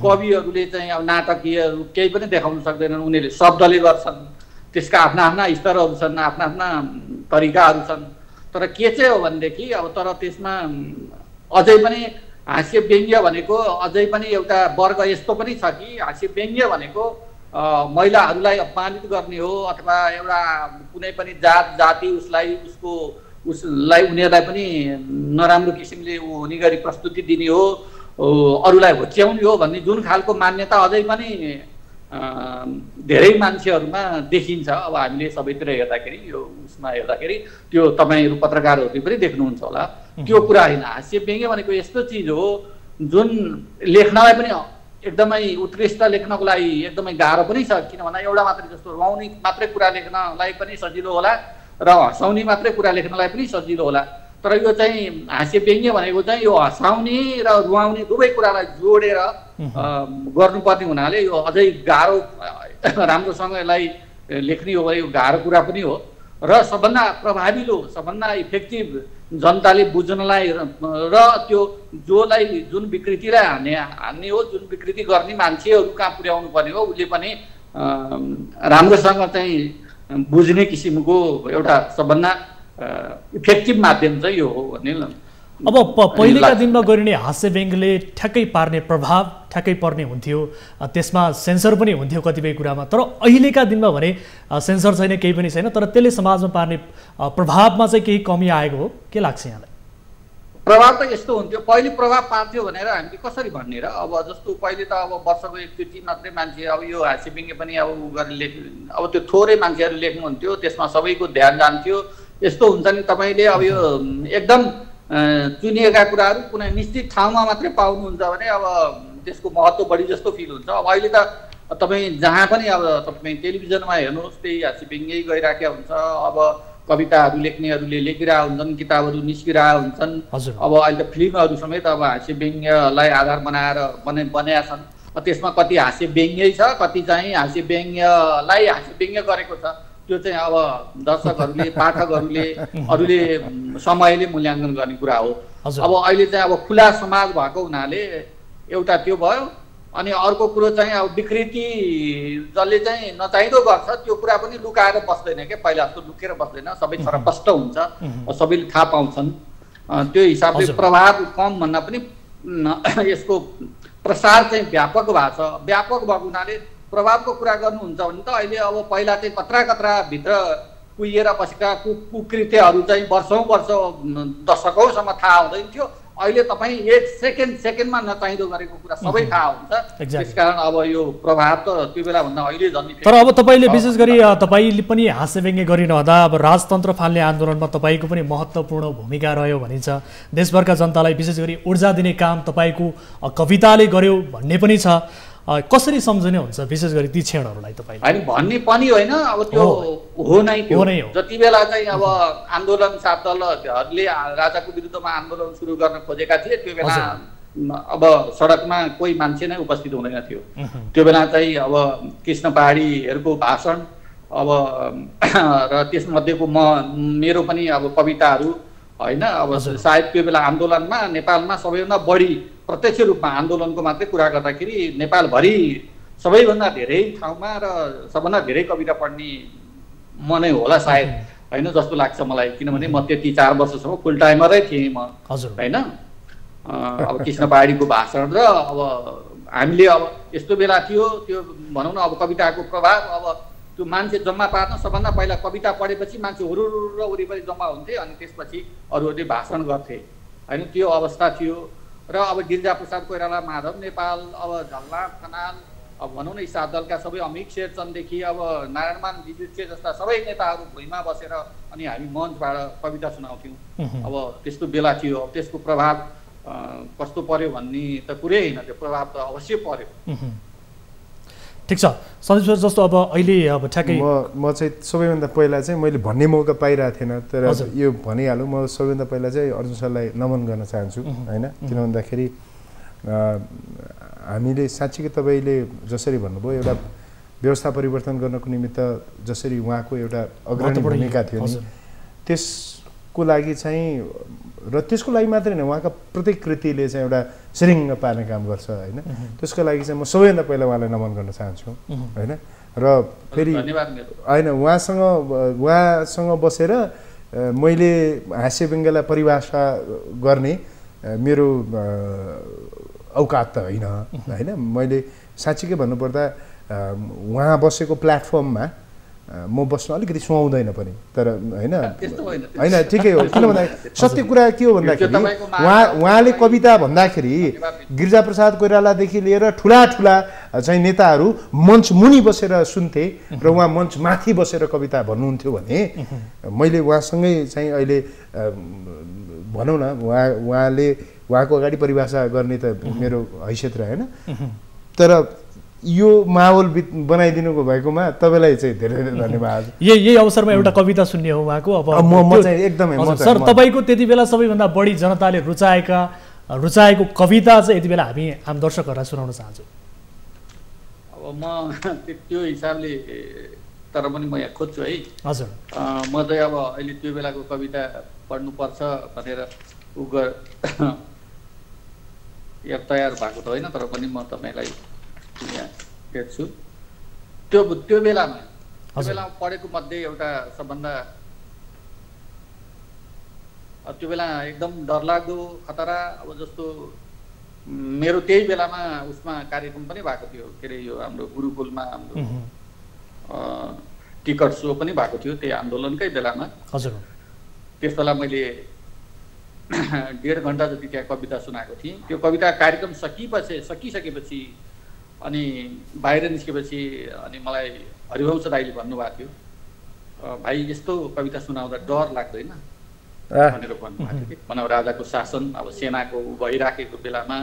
Speaker 3: कविहरूले चाहिँ अब नाटकीय रूप केही पनि देखाउन सक्दैनन्, उनीहरूले शब्दले गर्छन्। त्यसका आफ्ना आफ्ना स्तरहरू छन्, आफ्ना आफ्ना तरिकाहरू छन्। तर के चाहिँ हो भनेदेखि अब तर त्यसमा अझै पनि हास्य व्यङ्ग्य भनेको अझै पनि एउटा वर्ग यस्तो पनि छ कि हास्य व्यङ्ग्य भनेको महिलाहरूलाई अपमानित गर्ने हो अथवा एउटा कुनै पनि जाति उसलाई उनीहरूलाई पनि नराम्रो किसिमले हुने गरी प्रस्तुति दिने हो, अरूलाई होच्याउने हो भन्ने जुन खालको मान्यता अझै पनि धेरै मान्छेहरूमा देखिन्छ। अब हामीले सबैतिर हेर्दाखेरि यो उसमा हेर्दाखेरि त्यो तपाईँहरू पत्रकारहरूले पनि देख्नुहुन्छ होला। त्यो कुरा होइन। हास्य व्यङ्ग्य भनेको यस्तो चिज हो जुन लेख्नलाई पनि एकदमै उत्कृष्ट लेख्नको लागि एकदमै गाह्रो पनि छ। किन भन्दा एउटा मात्रै जस्तो रुवाउने मात्रै कुरा लेख्नलाई पनि सजिलो होला र हँसाउने मात्रै कुरा लेख्नलाई पनि सजिलो होला। तर यो चाहिँ हास्य व्यङ्ग्य भनेको चाहिँ यो हँसाउने र रुवाउने दुवै कुरालाई जोडेर गर्नुपर्ने हुनाले यो अझै गाह्रो, राम्रोसँग यसलाई लेख्ने हो भने यो गाह्रो कुरा पनि हो र सबभन्दा प्रभाविलो, सबभन्दा इफेक्टिभ जनताले बुझ्नलाई र त्यो जुन विकृतिलाई हान्ने हो, जुन विकृति गर्ने मान्छेहरू कहाँ पुर्याउनु पर्ने हो, उसले पनि राम्रोसँग चाहिँ बुझ्ने किसिमको एउटा सबभन्दा इफेक्टिभ माध्यम चाहिँ यो हो भन्ने।
Speaker 1: अब पहिलेका दिनमा गरिने हास्य व्यङ्ग्यले ठ्याक्कै पार्ने प्रभाव ठ्याक्कै पर्ने हुन्थ्यो, त्यसमा सेन्सर पनि हुन्थ्यो कतिपय कुरामा। तर अहिलेका दिनमा भने सेन्सर छैन, केही पनि छैन, तर त्यसले समाजमा पार्ने प्रभावमा चाहिँ केही कमी आएको हो के लाग्छ यहाँलाई?
Speaker 3: प्रभाव त यस्तो हुन्थ्यो, पहिले प्रभाव पार्थ्यो भनेर हामीले कसरी भन्ने र अब जस्तो पहिले त अब वर्षको एकचोटि मात्रै मान्छे अब यो हास्य व्यङ्ग्य पनि अब गरेर अब त्यो थोरै मान्छेहरू लेख्नुहुन्थ्यो, त्यसमा सबैको ध्यान जान्थ्यो। यस्तो हुन्छ नि तपाईँले अब यो एकदम चुनिएका कुराहरू कुनै निश्चित ठाउँमा मात्रै पाउनुहुन्छ भने अब त्यसको महत्त्व बढी जस्तो फिल हुन्छ। अब अहिले त तपाईँ जहाँ पनि अब तपाईँ टेलिभिजनमा हेर्नुहोस् त्यही हास्य व्यङ्ग्य गइराखेका हुन्छ। अब कविताहरू लेख्नेहरूले लेखिरहेका हुन्छन्, किताबहरू निस्किरहेका हुन्छन्। अब अहिले त फिल्महरू समेत अब हास्य व्यङ्ग्यलाई आधार बनाएर बनाएका छन्। त्यसमा कति हास्य व्यङ्ग्यै छ, कति चाहिँ हास्य व्यङ्ग्यलाई हास्य व्यङ्ग्य गरेको छ। त्यो चाहिँ अब दर्शकहरूले, पाठकहरूले, अरूले समयले मूल्याङ्कन गर्ने कुरा हो। अब अहिले चाहिँ अब खुला समाज भएको हुनाले एउटा त्यो भयो। अनि अर्को कुरो चाहिँ अब विकृति जसले चाहिँ नचाहिँदो गर्छ त्यो कुरा पनि लुकाएर बस्दैन क्या, पहिला जस्तो लुकेर बस्दैन, सबै छरपष्ट हुन्छ, सबैले थाहा पाउँछन्। त्यो हिसाबले प्रभाव कम भन्दा पनि यसको प्रसार चाहिँ व्यापक भएको छ। व्यापक भएको हुनाले प्रभावको कुरा गर्नुहुन्छ भने त अहिले अब पहिला चाहिँ कत्रा भित्र कुहिएर बसेका कुकृत्यहरू चाहिँ वर्षौँ दशकौँसम्म थाहा हुँदैन थियो। अहिले तपाईँ एक सेकेन्डमा नचाहिँदो गरेको कुरा सबै थाहा हुन्छ। त्यसकारण अब यो प्रभाव त त्यो बेलाभन्दा अहिले जन्मिन्छ।
Speaker 1: तर अब तपाईँले विशेष गरी तपाईँले पनि हास्यव्यङ्ग्य गरिरहँदा अब राजतन्त्र फाल्ने आन्दोलनमा तपाईँको पनि महत्त्वपूर्ण भूमिका रह्यो भनिन्छ। देशभरका जनतालाई विशेष गरी ऊर्जा दिने काम तपाईँको कविताले गर्यो भन्ने पनि छ। कसरी सम्झने हुन्छ विशेष गरी ती क्षणहरूलाई तपाईँले?
Speaker 3: होइन भन्ने पनि होइन, अब त्यो हो नै हो। जति बेला चाहिँ अब आन्दोलन सात दलहरूले राजाको विरुद्धमा आन्दोलन सुरु गर्न खोजेका थिए त्यो बेला अब सडकमा कोही मान्छे नै उपस्थित हुँदैन थियो। त्यो बेला चाहिँ अब कृष्ण पहाडीहरूको भाषण अब र त्यसमध्येको मेरो पनि अब कविताहरू होइन। अब सायद त्यो बेला आन्दोलनमा नेपालमा सबैभन्दा बढी प्रत्यक्ष रूपमा आन्दोलनको मात्रै कुरा गर्दाखेरि नेपालभरि सबैभन्दा धेरै ठाउँमा र सबभन्दा धेरै कविता पढ्ने म नै होला सायद, होइन जस्तो लाग्छ मलाई। किनभने म त्यति 4 वर्षसम्म फुल टाइमरै थिएँ म, होइन। अब कृष्ण पहाडीको भाषण र अब हामीले अब यस्तो बेला थियो त्यो भनौँ न अब कविताको प्रभाव, अब त्यो मान्छे जम्मा पार्न सबभन्दा पहिला कविता पढेपछि मान्छे हुरुर वरिपरि जम्मा हुन्थे अनि त्यसपछि अरूहरूले भाषण गर्थे, होइन। त्यो अवस्था थियो। र अब गिरिजाप्रसाद कोइराला, माधव नेपाल, अब झलनाथ खनाल, अब भनौँ न सात दलका सबै अमिक शेरचन्ददेखि अब नारायणमान विद्युतीय जस्ता सबै नेताहरू भुइँमा बसेर अनि हामी मञ्चबाट कविता सुनाउँथ्यौँ। अब त्यस्तो बेला थियो। अब त्यसको प्रभाव कस्तो पर्यो भन्ने त कुरै होइन, त्यो प्रभाव त अवश्य पर्यो।
Speaker 1: ठिक छ सन्दीप सर, जस्तो अब अहिले अब ठ्याक्कै
Speaker 2: म चाहिँ सबैभन्दा पहिला चाहिँ मैले भन्ने मौका पाइरहेको थिएन, तर यो भनिहालौँ। म सबैभन्दा पहिला चाहिँ अर्जुन सरलाई नमन गर्न चाहन्छु, होइन। किन भन्दाखेरि हामीले साँच्चीकै तपाईँले जसरी भन्नुभयो एउटा व्यवस्था परिवर्तन गर्नको निमित्त जसरी उहाँको एउटा अग्रणी भूमिका थियो नि, त्यसको लागि चाहिँ र त्यसको लागि मात्रै होइन, उहाँका प्रत्येक कृतिले चाहिँ एउटा सिरिङ्ग पार्ने काम गर्छ, होइन। त्यसको लागि चाहिँ म सबैभन्दा पहिला उहाँलाई नमन गर्न चाहन्छु, होइन। र फेरि होइन उहाँसँग बसेर मैले हास्यव्यङ्ग्यलाई परिभाषा गर्ने मेरो औकात त होइन, होइन। मैले साँच्चीकै भन्नुपर्दा उहाँ बसेको प्लेटफर्ममा म बस्न अलिकति सुहाउँदैन पनि, तर होइन होइन ठिकै हो। किन भन्दाखेरि सत्य कुरा के हो भन्दाखेरि उहाँले कविता भन्दाखेरि गिरिजाप्रसाद कोइरालादेखि लिएर ठुला चाहिँ नेताहरू मञ्च मुनि बसेर सुन्थे र उहाँ मञ्च माथि बसेर कविता भन्नुहुन्थ्यो भने मैले उहाँसँगै चाहिँ अहिले भनौँ न उहाँको अगाडि परिभाषा गर्ने त मेरो हैसियत रहेन। तर यो माहौल बनाइदिनुको भएकोमा तपाईँलाई चाहिँ धेरै धेरै धन्यवाद।
Speaker 1: यही अवसरमा एउटा कविता सुन्ने हो उहाँको। अब
Speaker 2: म चाहिँ एकदमै
Speaker 1: सर तपाईँको त्यति बेला सबैभन्दा बढी जनताले रुचाएको कविता चाहिँ यति बेला हामी आम दर्शकहरूलाई सुनाउन चाहन्छौँ।
Speaker 3: अब म त्यो हिसाबले तर पनि म यहाँ खोज्छु है।
Speaker 1: हजुर
Speaker 3: म चाहिँ अब अहिले त्यो बेलाको कविता पढ्नुपर्छ भनेर तयार भएको त होइन, तर पनि म तपाईँलाई यहाँ हेर्छु। त्यो बेलामा पढेको मध्ये एउटा सबभन्दा त्यो बेला एकदम डरलाग्दो खतरा, अब जस्तो मेरो त्यही बेलामा उसमा कार्यक्रम पनि भएको थियो, के अरे यो हाम्रो गुरुकुलमा हाम्रो टिकट सो पनि भएको थियो त्यही आन्दोलनकै बेलामा।
Speaker 1: हजुर
Speaker 3: त्यस बेला मैले 1.5 घन्टा जति त्यहाँ कविता सुनाएको थिएँ। त्यो कविता कार्यक्रम सकिसकेपछि अनि बाहिर निस्केपछि अनि मलाई हरिवंश दाइले भन्नुभएको थियो, भाइ यस्तो कविता सुनाउँदा डर लाग्दैन भनेर भन्नुभएको थियो कि। मानव राजाको शासन अब सेनाको भइराखेको बेलामा,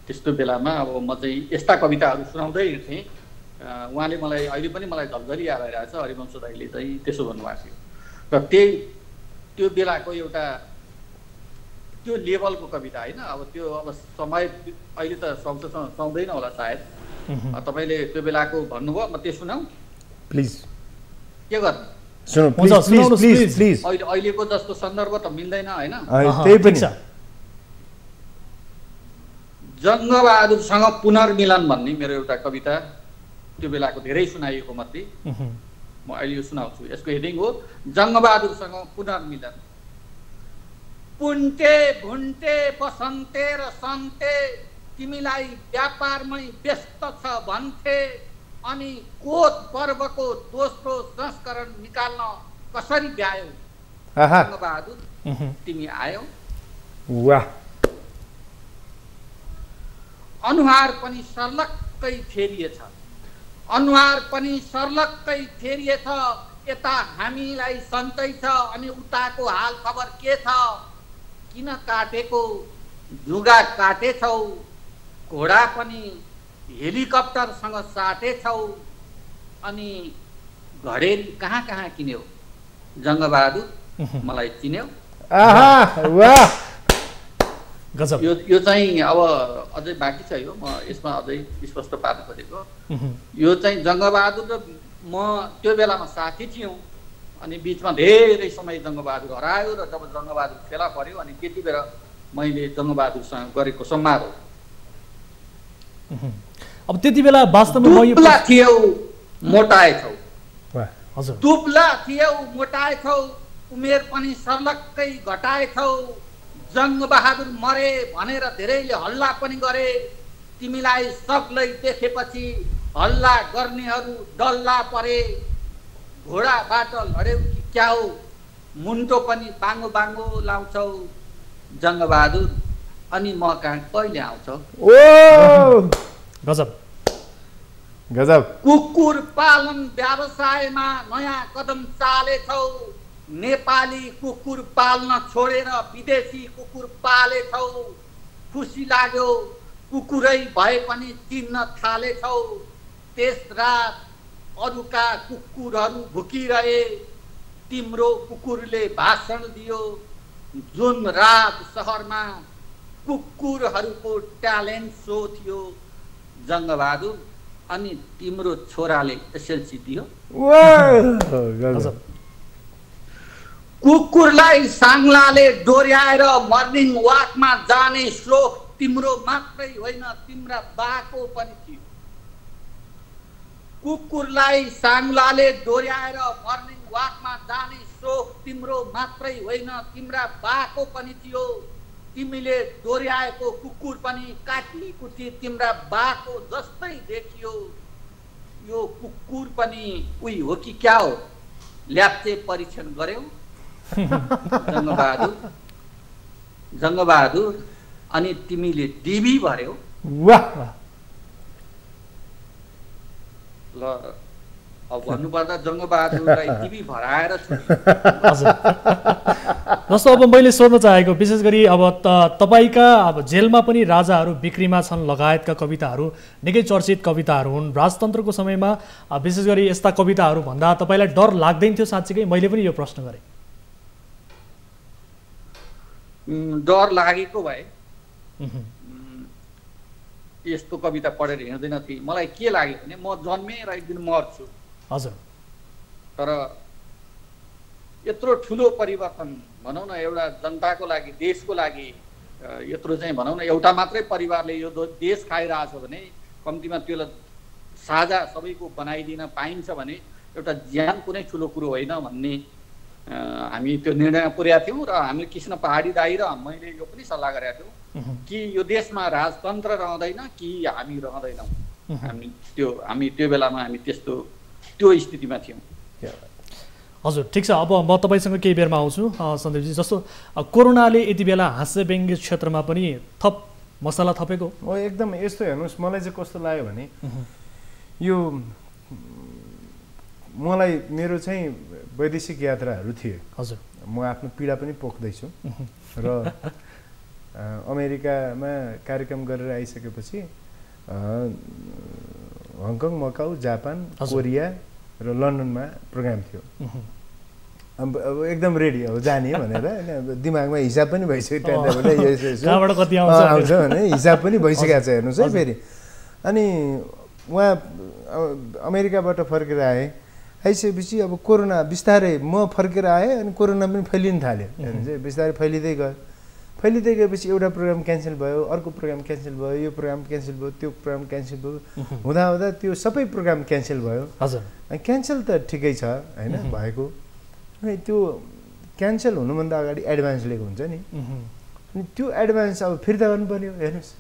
Speaker 3: त्यस्तो बेलामा अब म चाहिँ यस्ता कविताहरू सुनाउँदै थिएँ। उहाँले मलाई अहिले पनि मलाई झल्झली आइरहेको छ, हरिवंश दाइले चाहिँ त्यसो भन्नुभएको थियो। र त्यो बेलाको एउटा त्यो लेभलको कविता होइन। अब त्यो अब समय अहिले त सुहाउँदैन होला सायद। तपाईँले त्यो बेलाको भन्नुभयो, म त्यो सुनाऊ
Speaker 2: प्लिज।
Speaker 3: के गर्ने अहिलेको जस्तो सन्दर्भ त मिल्दैन होइन।
Speaker 2: त्यही पनि
Speaker 3: जङ्गबहादुरसँग पुनर्मिलन भन्ने मेरो एउटा कविता त्यो बेलाको धेरै सुनाइएको मध्ये म अहिले यो सुनाउँछु। यसको हेडिङ हो जङ्गबहादुरसँग पुनर्मिलन। पुन्टे भुन्टे बसन्ते र सन्ते तिमीलाई व्यापारमै व्यस्त छ भन्थे, अनि कोत पर्वको दोस्रो संस्करण निकाल्न कसरी भ्यायौ जङ्गबहादुर तिमी आयौ
Speaker 2: वाह
Speaker 3: अनुहार पनि सर्लक्कै फेरिएछ अनुहार पनि सर्लक्कै फेरिएछ यता हामीलाई सन्तै छ अनि उताको हाल खबर के छ किन काटेको जुगा काटेछौ घोडा पनि हेलिकप्टरसँग साटेछौ अनि घडेरी कहाँ कहाँ किन्यौ जङ्गबहादुर मलाई चिन्यौ
Speaker 2: वाह
Speaker 1: गजब
Speaker 3: यो चाहिँ अब अझै बाँकी छ यो म यसमा अझै स्पष्ट पार्न खोजेको यो चाहिँ जङ्गबहादुर र म त्यो बेलामा साथी थियौँ अनि बिचमा धेरै समय जङ्गबहादुर हरायो र जब जङ्गबहादुर फेला पर्यो अनि त्यति बेला मैले जङ्गबहादुरसँग गरेको समारोह
Speaker 1: अब त्यति बेला वास्तवमा
Speaker 3: दुब्ला थियौ मोटाएछौ
Speaker 1: हजुर
Speaker 3: दुब्ला थियौ मोटाएछौ उमेर पनि सर्लक्कै घटाएछौ जङ्गबहादुर मरे भनेर धेरैले हल्ला पनि गरे तिमीलाई सबलाई देखेपछि हल्ला गर्नेहरू डल्ला परे घोडाबाट लड्यौ कि क्या हो मुन्टो पनि बाङ्गो बाङ्गो लाउँछौ जङ्गबहादुर अनि म कहाँ कहिले आउँछौ
Speaker 1: गजब
Speaker 2: गजब
Speaker 3: कुकुर पालन व्यवसायमा नयाँ कदम चालेछौ नेपाली कुकुर पाल्न छोडेर विदेशी कुकुर पालेछौ खुसी लाग्यो कुकुरै भए पनि चिन्न थालेछौ त्यस रात अरूका कुकुरहरू भुकिरहे तिम्रो कुकुरले भाषण दियो जुन रात सहरमा कुकुरहरूको ट्यालेन्ट सो थियो जङ्गबहादुर अनि तिम्रो छोराले एसएलसी दियो कुकुरलाई साङ्लाले डोर्याएर मर्निङ वाकमा जाने श्लोक तिम्रो मात्रै होइन तिम्रा बाको पनि थियो कुकुरलाई साङ्लाले डोर्याएर मर्निङ वाकमा जाने श्लोक तिम्रो मात्रै होइन तिम्रा बाको पनि थियो तिमीले डोर्याएको कुकुर पनि काटी कुटी तिम्रा बाको जस्तै देखियो यो कुकुर पनि उही हो कि क्या हो ल्याप्चे परीक्षण गर्यौ जङ्गबहादुर अनि तिमीले डिबी भर्यौ
Speaker 2: वाह
Speaker 3: ल अब भन्नुपर्दा जङ्गबहादुरलाई डिबी भराएर
Speaker 1: जस्तो अब मैले सोध्न चाहेको विशेष गरी अब तपाईँका अब जेलमा पनि राजाहरू बिक्रीमा छन् लगायतका कविताहरू निकै चर्चित कविताहरू हुन् राजतन्त्रको समयमा विशेष गरी यस्ता कविताहरू भन्दा तपाईँलाई डर लाग्दैन थियो साँच्चीकै मैले पनि यो प्रश्न गरेँ
Speaker 3: डर लागेको भए यस्तो कविता पढेर हिँड्दैन थिएँ मलाई के लाग्यो भने म जन्मेर एक दिन मर्छु
Speaker 1: हजुर
Speaker 3: तर यत्रो ठुलो परिवर्तन भनौँ न एउटा जनताको लागि देशको लागि यत्रो चाहिँ भनौँ न एउटा मात्रै परिवारले यो देश खाइरहेछ भने कम्तीमा त्यसलाई साझा सबैको बनाइदिन पाइन्छ भने एउटा ज्यान कुनै ठुलो कुरो होइन भन्ने हामी त्यो निर्णय पुर्याएको थियौँ र हामीले कृष्ण पहाडी दाई र मैले यो पनि सल्लाह गरेका थियौँ कि यो देशमा राजतन्त्र रहँदैन कि हामी रहँदैनौँ हामी त्यो बेलामा हामी त्यो स्थितिमा थियौँ
Speaker 1: हजुर ठिक छ अब म तपाईँसँग केही बेरमा आउँछु सन्दीपजी जस्तो कोरोनाले यति बेला हास्य व्यङ्ग्य क्षेत्रमा पनि थप मसला थपेको
Speaker 2: एकदम यस्तो हेर्नुहोस् मलाई चाहिँ कस्तो लाग्यो भने यो मलाई मेरो चाहिँ वैदेशिक यात्राहरू थिए हजुर म आफ्नो पीडा पनि पोख्दैछु र अमेरिकामा कार्यक्रम गरेर आइसकेपछि हङकङ मकाउ जापान कोरिया र लन्डनमा प्रोग्राम थियो अब एकदम रेडी अब जाने भनेर दिमागमा हिसाब पनि भइसक्यो त्यहाँबाट आउँछ भने हिसाब पनि भइसकेको छ हेर्नुहोस् है फेरि अनि उहाँ अमेरिकाबाट फर्केर आइसकेपछि अब कोरोना बिस्तारै म फर्केर आएँ अनि कोरोना पनि फैलिन थाल्यो हेर्नुहोस् बिस्तारै फैलिँदै गएपछि एउटा प्रोग्राम क्यान्सल भयो अर्को प्रोग्राम क्यान्सल भयो यो प्रोग्राम क्यान्सल भयो त्यो प्रोग्राम क्यान्सल भयो हुँदा त्यो सबै प्रोग्राम क्यान्सल भयो
Speaker 1: हजुर
Speaker 2: क्यान्सल त ठिकै छ होइन भएको त्यो क्यान्सल हुनुभन्दा अगाडि एडभान्स लिएको हुन्छ नि अनि त्यो एडभान्स अब फिर्ता गर्नु पर्यो हेर्नुहोस्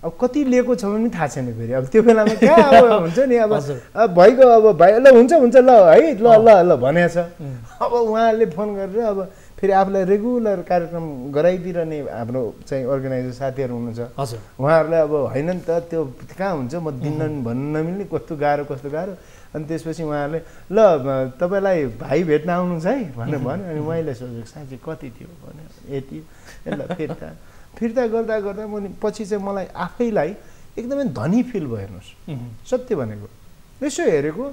Speaker 2: अब कति लिएको छ भने पनि थाहा छैन फेरि अब त्यो बेलामा कहाँ अब हुन्छ नि अब भइगयो अब भाइ ल हुन्छ ल है ल ल ल भनेको छ अब उहाँहरूले फोन गरेर अब फेरि आफूलाई रेगुलर कार्यक्रम गराइदिरहने हाम्रो चाहिँ अर्गनाइजर साथीहरू हुनुहुन्छ उहाँहरूलाई अब होइन नि त त्यो कहाँ हुन्छ म दिन भन्नु नमिल्ने कस्तो गाह्रो अनि त्यसपछि उहाँहरूले ल तपाईँलाई भाइ भेट्न आउनुहुन्छ है भनेर भन्यो अनि मैले सोचेको साँच्चै कति थियो भने यति ल फिर्ता गर्दा म पछि चाहिँ मलाई आफैलाई एकदमै धनी फिल भयो हेर्नुहोस् सत्य भनेको यसो हेरेको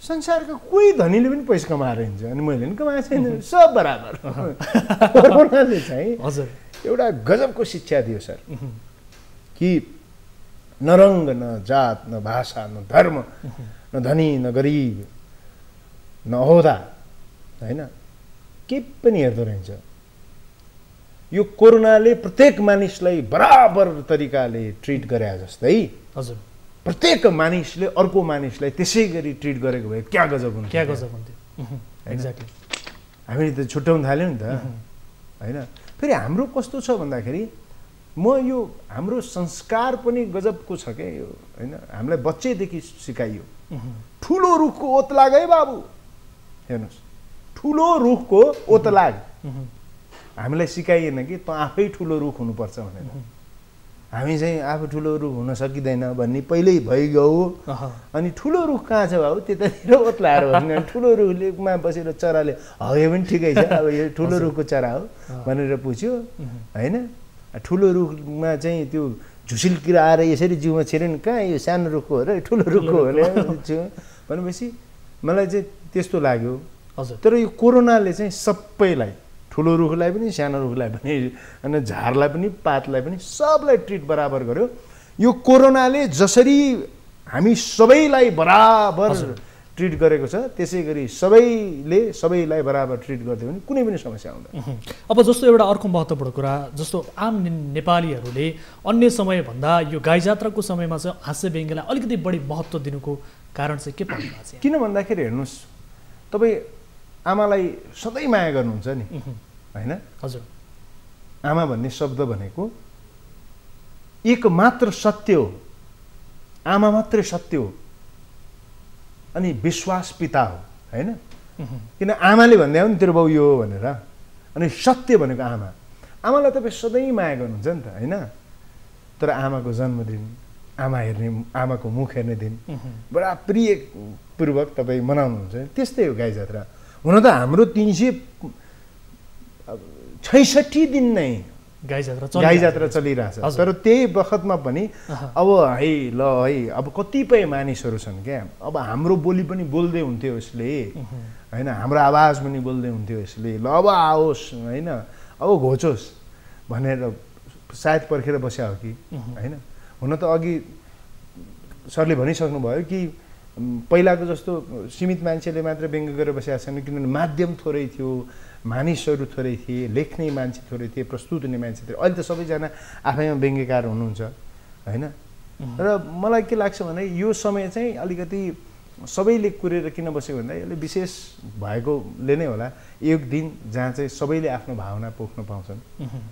Speaker 2: संसारको कोही धनीले पनि पैसा कमाएर हिँड्छ अनि मैले पनि कमाएको छैन सब बराबर कोरोनाले चाहिँ एउटा गजबको शिक्षा दियो सर कि न रङ्ग न जात न भाषा न धर्म न धनी न गरिब न अहोदा होइन केही पनि हेर्दो रहेछ यो कोरोनाले प्रत्येक मानिसलाई बराबर तरिकाले ट्रिट गरे जस्तै
Speaker 1: हजुर
Speaker 2: प्रत्येक मानिसले अर्को मानिसलाई त्यसै गरी ट्रिट गरेको भए क्या गजब हुन्थ्यो
Speaker 1: एक्ज्याक्टली
Speaker 2: हामीले त छुट्याउन थाल्यौँ नि त होइन फेरि हाम्रो कस्तो छ भन्दाखेरि म यो हाम्रो संस्कार पनि गजबको छ क्या यो होइन हामीलाई बच्चैदेखि सिकाइयो ठुलो रुखको ओतलाग है बाबु हेर्नुहोस् ठुलो रुखको ओतलाग हामीलाई सिकाइएन कि त आफै ठुलो रुख हुनुपर्छ भनेर हामी चाहिँ आफू ठुलो रुख हुन सकिँदैन भन्ने पहिल्यै भइगयो अनि ठुलो रुख कहाँ छ बाबु त्यतातिर ओत्लाएर भन्ने ठुलो रुखमा बसेर चराले हगे पनि ठिकै छ अब यो ठुलो रुखको चरा हो भनेर पुछ्यो होइन ठुलो रुखमा चाहिँ त्यो झुसिल किरा आएर यसरी जिउमा छिरेन कहाँ यो सानो रुखको हो र ठुलो रुखको हो भनेपछि मलाई चाहिँ त्यस्तो लाग्यो
Speaker 1: हजुर
Speaker 2: तर यो कोरोनाले चाहिँ सबैलाई ठुलो रुखलाई पनि सानो रुखलाई पनि अनि झारलाई पनि पातलाई पनि सबलाई ट्रिट बराबर गर्यो यो कोरोनाले जसरी हामी सबैलाई बराबर ट्रिट गरेको छ त्यसै गरी सबैले सबैलाई बराबर ट्रिट गरिदियो भने कुनै पनि समस्या हुँदैन
Speaker 1: अब जस्तो एउटा अर्को महत्त्वपूर्ण कुरा जस्तो आम नेपालीहरूले अन्य समयभन्दा यो गाई जात्राको समयमा चाहिँ हाँस्य व्यङ्ग्यलाई अलिकति बढी महत्त्व दिनुको कारण चाहिँ के पर्नु भएको छ
Speaker 2: किन भन्दाखेरि हेर्नुहोस् तपाईँ आमालाई सधैँ माया गर्नुहुन्छ नि होइन
Speaker 1: हजुर
Speaker 2: आमा भन्ने शब्द भनेको एक मात्र सत्य हो आमा मात्रै सत्य हो अनि विश्वास पिता हो होइन किन आमाले भन्दै हो नि तेरो बाउ यो हो भनेर अनि सत्य भनेको आमा आमालाई तपाईँ सधैँ माया गर्नुहुन्छ नि त होइन तर आमाको जन्मदिन आमा हेर्ने आमाको मुख हेर्ने दिन बडा प्रियपूर्वक तपाईँ मनाउनुहुन्छ त्यस्तै हो गाई जात्रा हुन त हाम्रो 366 दिन नै
Speaker 1: गाई
Speaker 2: जात्रा चलिरहेछ तर त्यही बखतमा पनि अब है ल है अब कतिपय मानिसहरू छन् क्या अब हाम्रो बोली पनि बोल्दै हुन्थ्यो यसले होइन हाम्रो आवाज पनि बोल्दै हुन्थ्यो यसले ल अब आओस् होइन अब घोचोस् भनेर सायद पर्खेर बस्या हो कि होइन हुन त अघि सरले भनिसक्नुभयो कि पहिलाको जस्तो सीमित मान्छेले मात्र व्यङ्ग्य गरेर बसेका छैन किनभने माध्यम थोरै थियो मानिसहरू थोरै थिए लेख्ने मान्छे थोरै थिए प्रस्तुत हुने मान्छे थिए अहिले त सबैजना आफैमा व्यङ्ग्यकार हुनुहुन्छ होइन र मलाई के लाग्छ भने यो समय चाहिँ अलिकति सबैले कुरेर किन बसेको भन्दा यसले विशेष भएकोले नै होला एक दिन जहाँ चाहिँ सबैले आफ्नो भावना पोख्न पाउँछन्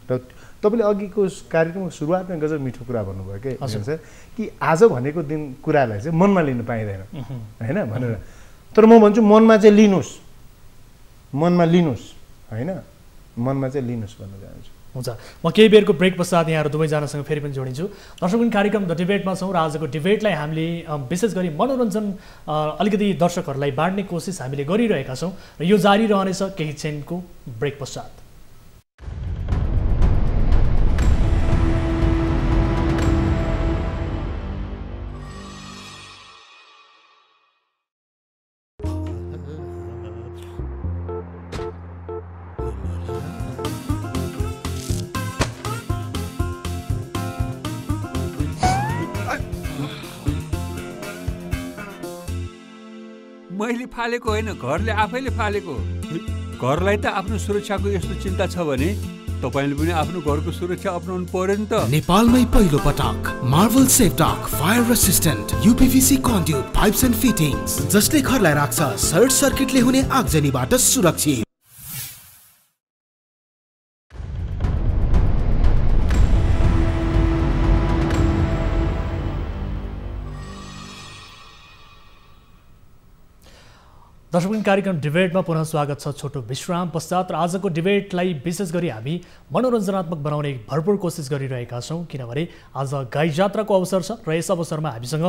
Speaker 2: र तपाईँले अघिको कार्यक्रमको सुरुवातमा गजब मिठो कुरा भन्नुभयो के सर कि आज भनेको दिन कुरालाई चाहिँ मनमा लिनु पाइँदैन होइन भनेर तर म भन्छु मनमा चाहिँ लिनुहोस् होइन मनमा चाहिँ लिनुहोस् भन्न चाहन्छु
Speaker 1: हुन्छ म केही बेरको ब्रेक पश्चात यहाँहरू दुवैजनासँग फेरि पनि जोडिन्छु दर्शकबिन कार्यक्रम द डिबेटमा छौँ र आजको डिबेटलाई हामीले विशेष गरी मनोरञ्जन अलिकति दर्शकहरूलाई बाँड्ने कोसिस हामीले गरिरहेका छौँ र यो जारी रहनेछ केही क्षणको ब्रेक पश्चात
Speaker 4: मैले फालेको होइन घरले आफैले फालेको घरलाई त आफ्नो सुरक्षाको यस्तो चिन्ता छ भने तपाईले पनि आफ्नो घरको सुरक्षा अपनाउनु पर्यो नि त
Speaker 5: नेपालमै पहिलो पटक Marvel Safeduct fire resistant UPVC conduit pipes and fittings जसले घरलाई राख्छ सर्ट सर्किटले हुने आगजनीबाट सुरक्षित
Speaker 1: दर्शक कार्यक्रम डिबेटमा पुनः स्वागत छ। छोटो विश्राम पश्चात र आजको डिबेटलाई विशेष गरी हामी मनोरञ्जनात्मक बनाउने भरपूर कोसिस गरिरहेका छौँ, किनभने आज गाई जात्राको अवसर छ र यस अवसरमा हामीसँग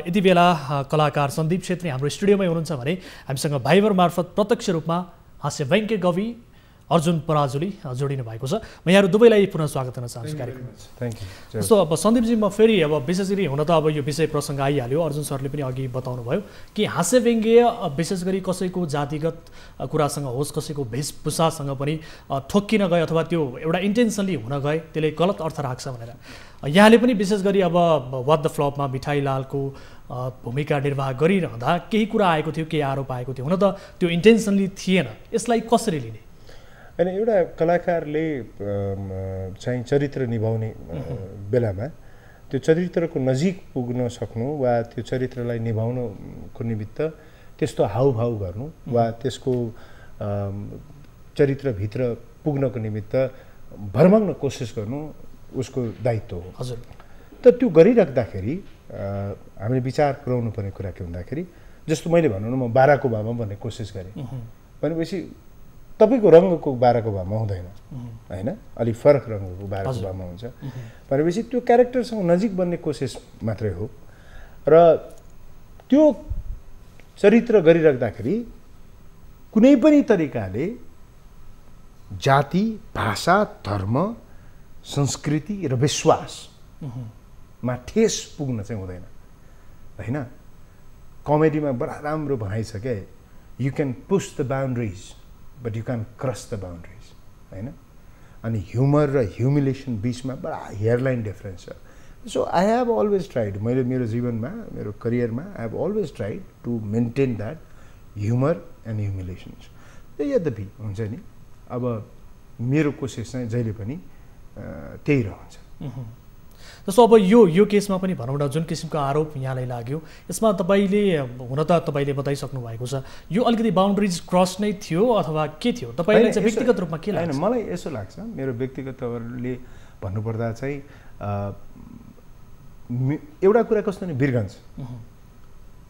Speaker 1: यति बेला कलाकार सन्दीप छेत्री हाम्रो स्टुडियोमै हुनुहुन्छ भने हामीसँग भाइबर मार्फत प्रत्यक्ष रूपमा हास्य व्यङ्ग्य कवि अर्जुन पराजुली जोडिनु भएको छ। म यहाँहरू दुवैलाई पुनः स्वागत गर्न चाहन्छु कार्यक्रममा।
Speaker 2: Thank you.
Speaker 1: जस्तो अब सन्दीपजी, म फेरि अब विशेष गरी हुन त अब यो विषय प्रसङ्ग आइहाल्यो, अर्जुन सरले पनि अघि बताउनु भयो कि हास्य व्यङ्ग्य विशेष गरी कसैको जातिगत कुरासँग होस्, कसैको वेशभूषासँग पनि ठोक्किन गए अथवा त्यो एउटा इन्टेन्सनली हुन गए त्यसले गलत अर्थ राख्छ भनेर यहाँले पनि विशेष गरी अब वाट द फ्लपमा मिठाई लालको भूमिका निर्वाह गरिरहँदा केही कुरा आएको थियो, केही आरोप आएको थियो, हुन त त्यो इन्टेन्सनली थिएन, यसलाई कसरी लिने?
Speaker 2: होइन, एउटा कलाकारले चाहिँ चरित्र निभाउने बेलामा त्यो चरित्रको नजिक पुग्न सक्नु वा त्यो चरित्रलाई निभाउनको निमित्त त्यस्तो हाउभाउ गर्नु वा त्यसको चरित्रभित्र पुग्नको निमित्त भरमग्न कोसिस गर्नु उसको दायित्व हो।
Speaker 1: हजुर।
Speaker 2: त त्यो गरिराख्दाखेरि हामीले विचार पुर्याउनु पर्ने कुरा के भन्दाखेरि, जस्तो मैले भनौँ न म बाराक ओबामा भन्ने कोसिस गरेँ भनेपछि तपाईँको रङ्गको बाराक ओबामा हुँदैन, होइन, अलिक फरक रङ्गको बाराक ओबामा हुन्छ भनेपछि त्यो क्यारेक्टरसँग नजिक बन्ने कोसिस मात्रै हो। र त्यो चरित्र गरिराख्दाखेरि कुनै पनि तरिकाले जाति, भाषा, धर्म, संस्कृति र विश्वासमा ठेस पुग्न चाहिँ हुँदैन, होइन। कमेडीमा बडा राम्रो भनाइ छ क्या, you can push the boundaries but you can cross the boundaries, होइन। अनि ह्युमर र ह्युमिलेसन बिचमा बडा हेयरलाइन डिफरेन्स छ। So I have always tried, मैले मेरो जीवनमा मेरो करियरमा I have always tried to maintain that humour and humiliations. यद्यपि हुन्छ नि, अब मेरो कोसिस चाहिँ जहिले पनि त्यही रहन्छ।
Speaker 1: जस्तो अब यो केसमा पनि भनौँ न, जुन किसिमको आरोप यहाँलाई लाग्यो यसमा तपाईँले हुन त तपाईँले बताइसक्नु भएको छ, यो अलिकति बााउन्ड्रिज क्रस नै थियो अथवा के थियो? तपाईँले चाहिँ व्यक्तिगत रूपमा के लाग्छ?
Speaker 2: मलाई यसो लाग्छ, मेरो व्यक्तिगत तवरले भन्नुपर्दा चाहिँ एउटा कुरा कस्तो नि, वीरगञ्ज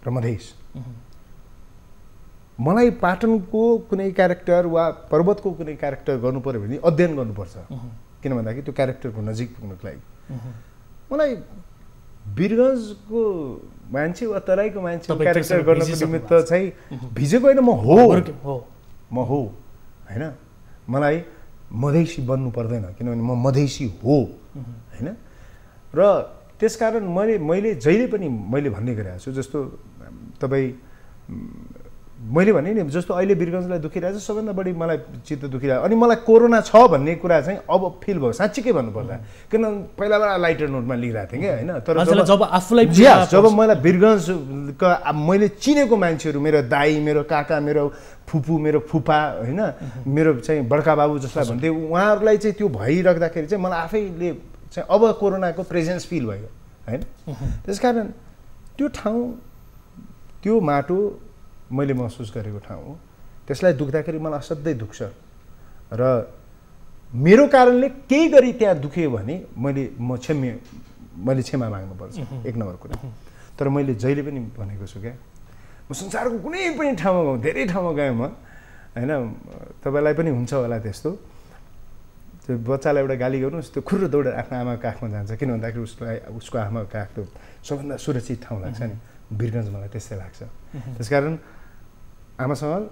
Speaker 2: र मधेस, मलाई पाटनको कुनै क्यारेक्टर वा पर्वतको कुनै क्यारेक्टर गर्नु पऱ्यो भने अध्ययन गर्नुपर्छ, किन भन्दाखेरि त्यो क्यारेक्टरको नजिक पुग्नको लागि। मलाई वीरगञ्जको मान्छे वा तराईको मान्छे क्यारेक्टर गर्नको निमित्त चाहिँ भिजेको होइन, म हो, होइन। मलाई मधेसी बन्नु पर्दैन किनभने म मधेसी हो, होइन। र त्यसकारण मैले जहिले पनि मैले भन्ने गरेको छु, जस्तो तपाईँ मैले भने नि, जस्तो अहिले वीरगञ्जलाई दुखिरहेको छ, सबभन्दा बढी मलाई चित्त दुखिरहेको, अनि मलाई कोरोना छ भन्ने कुरा चाहिँ अब फिल भयो साँच्चीकै भन्नुपर्दा, किनभने पहिलाबाट लाइटर नोटमा लेखिरहेको थिएँ क्या, होइन। तर
Speaker 1: जब आफूलाई
Speaker 2: जब मलाई वीरगञ्जका मैले चिनेको मान्छेहरू, मेरो दाई, मेरो काका, मेरो फुपू, मेरो फुपा, होइन, मेरो चाहिँ बड्का बाबु जसलाई भन्थेँ, उहाँहरूलाई चाहिँ त्यो भइराख्दाखेरि चाहिँ मलाई आफैले चाहिँ अब कोरोनाको प्रेजेन्स फिल भयो, होइन। त्यसकारण त्यो ठाउँ, त्यो माटो मैले महसुस गरेको ठाउँ हो, त्यसलाई दुख्दाखेरि मलाई असाध्यै दुख्छ र मेरो कारणले केही गरी त्यहाँ दुख्यो भने मैले क्षमा माग्नुपर्छ, एक नम्बर कुरा। तर मैले जहिले पनि भनेको छु क्या, म संसारको कुनै पनि ठाउँमा गएँ, धेरै ठाउँमा गएँ म, होइन। तपाईँलाई पनि हुन्छ होला त्यस्तो, त्यो बच्चालाई एउटा गाली गर्नुहोस्, त्यो खुर्र दौडेर आफ्नो आमाको काखमा जान्छ, किन भन्दाखेरि उसको आमाको काख त सबभन्दा सुरक्षित ठाउँ लाग्छ नि। वीरगञ्ज मलाई त्यस्तै लाग्छ। त्यसकारण आमासँग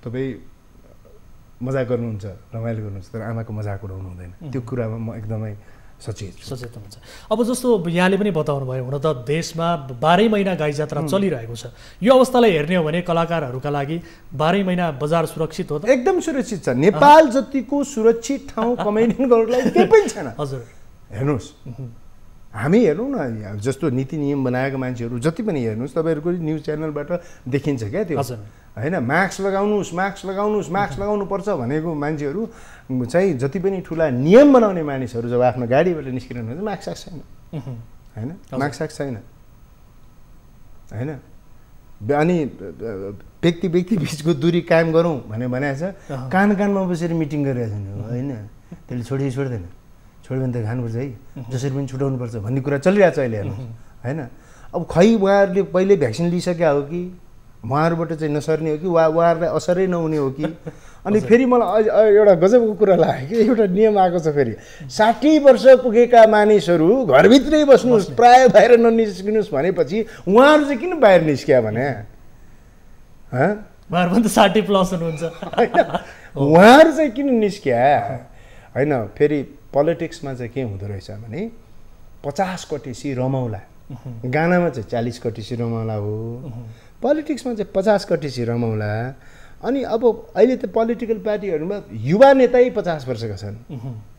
Speaker 2: तपाईँ मजाक गर्नुहुन्छ, रमाइलो गर्नुहुन्छ, तर आमाको मजाक उडाउनु हुँदैन, त्यो कुरामा म एकदमै सचेत
Speaker 1: हुन्छ। अब जस्तो यहाँले पनि बताउनु भयो, हुन त देशमा 12 महिना गाई जात्रा चलिरहेको छ, यो अवस्थालाई हेर्ने हो भने कलाकारहरूका लागि 12 महिना बजार सुरक्षित हो त?
Speaker 2: एकदम सुरक्षित छ। नेपाल जतिको सुरक्षित ठाउँ कमेडियन गर्नलाई केही पनि छैन। हजुर, हेर्नुहोस्, हामी हेर्नु न, जस्तो नीति नियम बनाएका मान्छेहरू जति पनि हेर्नुहोस्, तपाईँहरूको न्युज च्यानलबाट देखिन्छ क्या त्यो, होइन। मास्क लगाउनुपर्छ भनेको मान्छेहरू चाहिँ जति पनि ठुला नियम बनाउने मानिसहरू जब आफ्नो गाडीबाट निस्किरहनु हुन्छ, मास्क छैन, होइन, मास्क छैन, होइन। अनि व्यक्ति बिचको दूरी कायम गरौँ भनेको छ, कानमा बसेर मिटिङ गरिरहेको छ, होइन। त्यसले छोड्दैन, छोड्यो भने त खानुपर्छ है, जसरी पनि छुटाउनुपर्छ भन्ने कुरा चलिरहेको छ अहिले, हेर्नुहोस्, होइन। अब खै उहाँहरूले पहिले भ्याक्सिन लिइसक्या हो कि उहाँहरूबाट चाहिँ नसर्ने हो कि उहाँहरूलाई असरै नहुने हो कि अनि फेरि मलाई एउटा गजबको कुरा लाग्यो कि एउटा नियम आएको छ फेरि 60 वर्ष पुगेका मानिसहरू घरभित्रै बस्नुहोस् प्राय बाहिर ननिस्किनुहोस् भनेपछि उहाँहरू चाहिँ किन बाहिर निस्किया भने
Speaker 1: उहाँहरू पनि त 60 प्लस हुनुहुन्छ
Speaker 2: उहाँहरू चाहिँ किन निस्किया होइन फेरि पोलिटिक्समा चाहिँ के हुँदो रहेछ भने 50 कटिसी रमाउला गानामा चाहिँ 40 कटिसी रमाउला हो पोलिटिक्समा चाहिँ 50 कटिसी रमाउला अनि अब अहिले त पोलिटिकल पार्टीहरूमा युवा नेतै 50 वर्षका छन्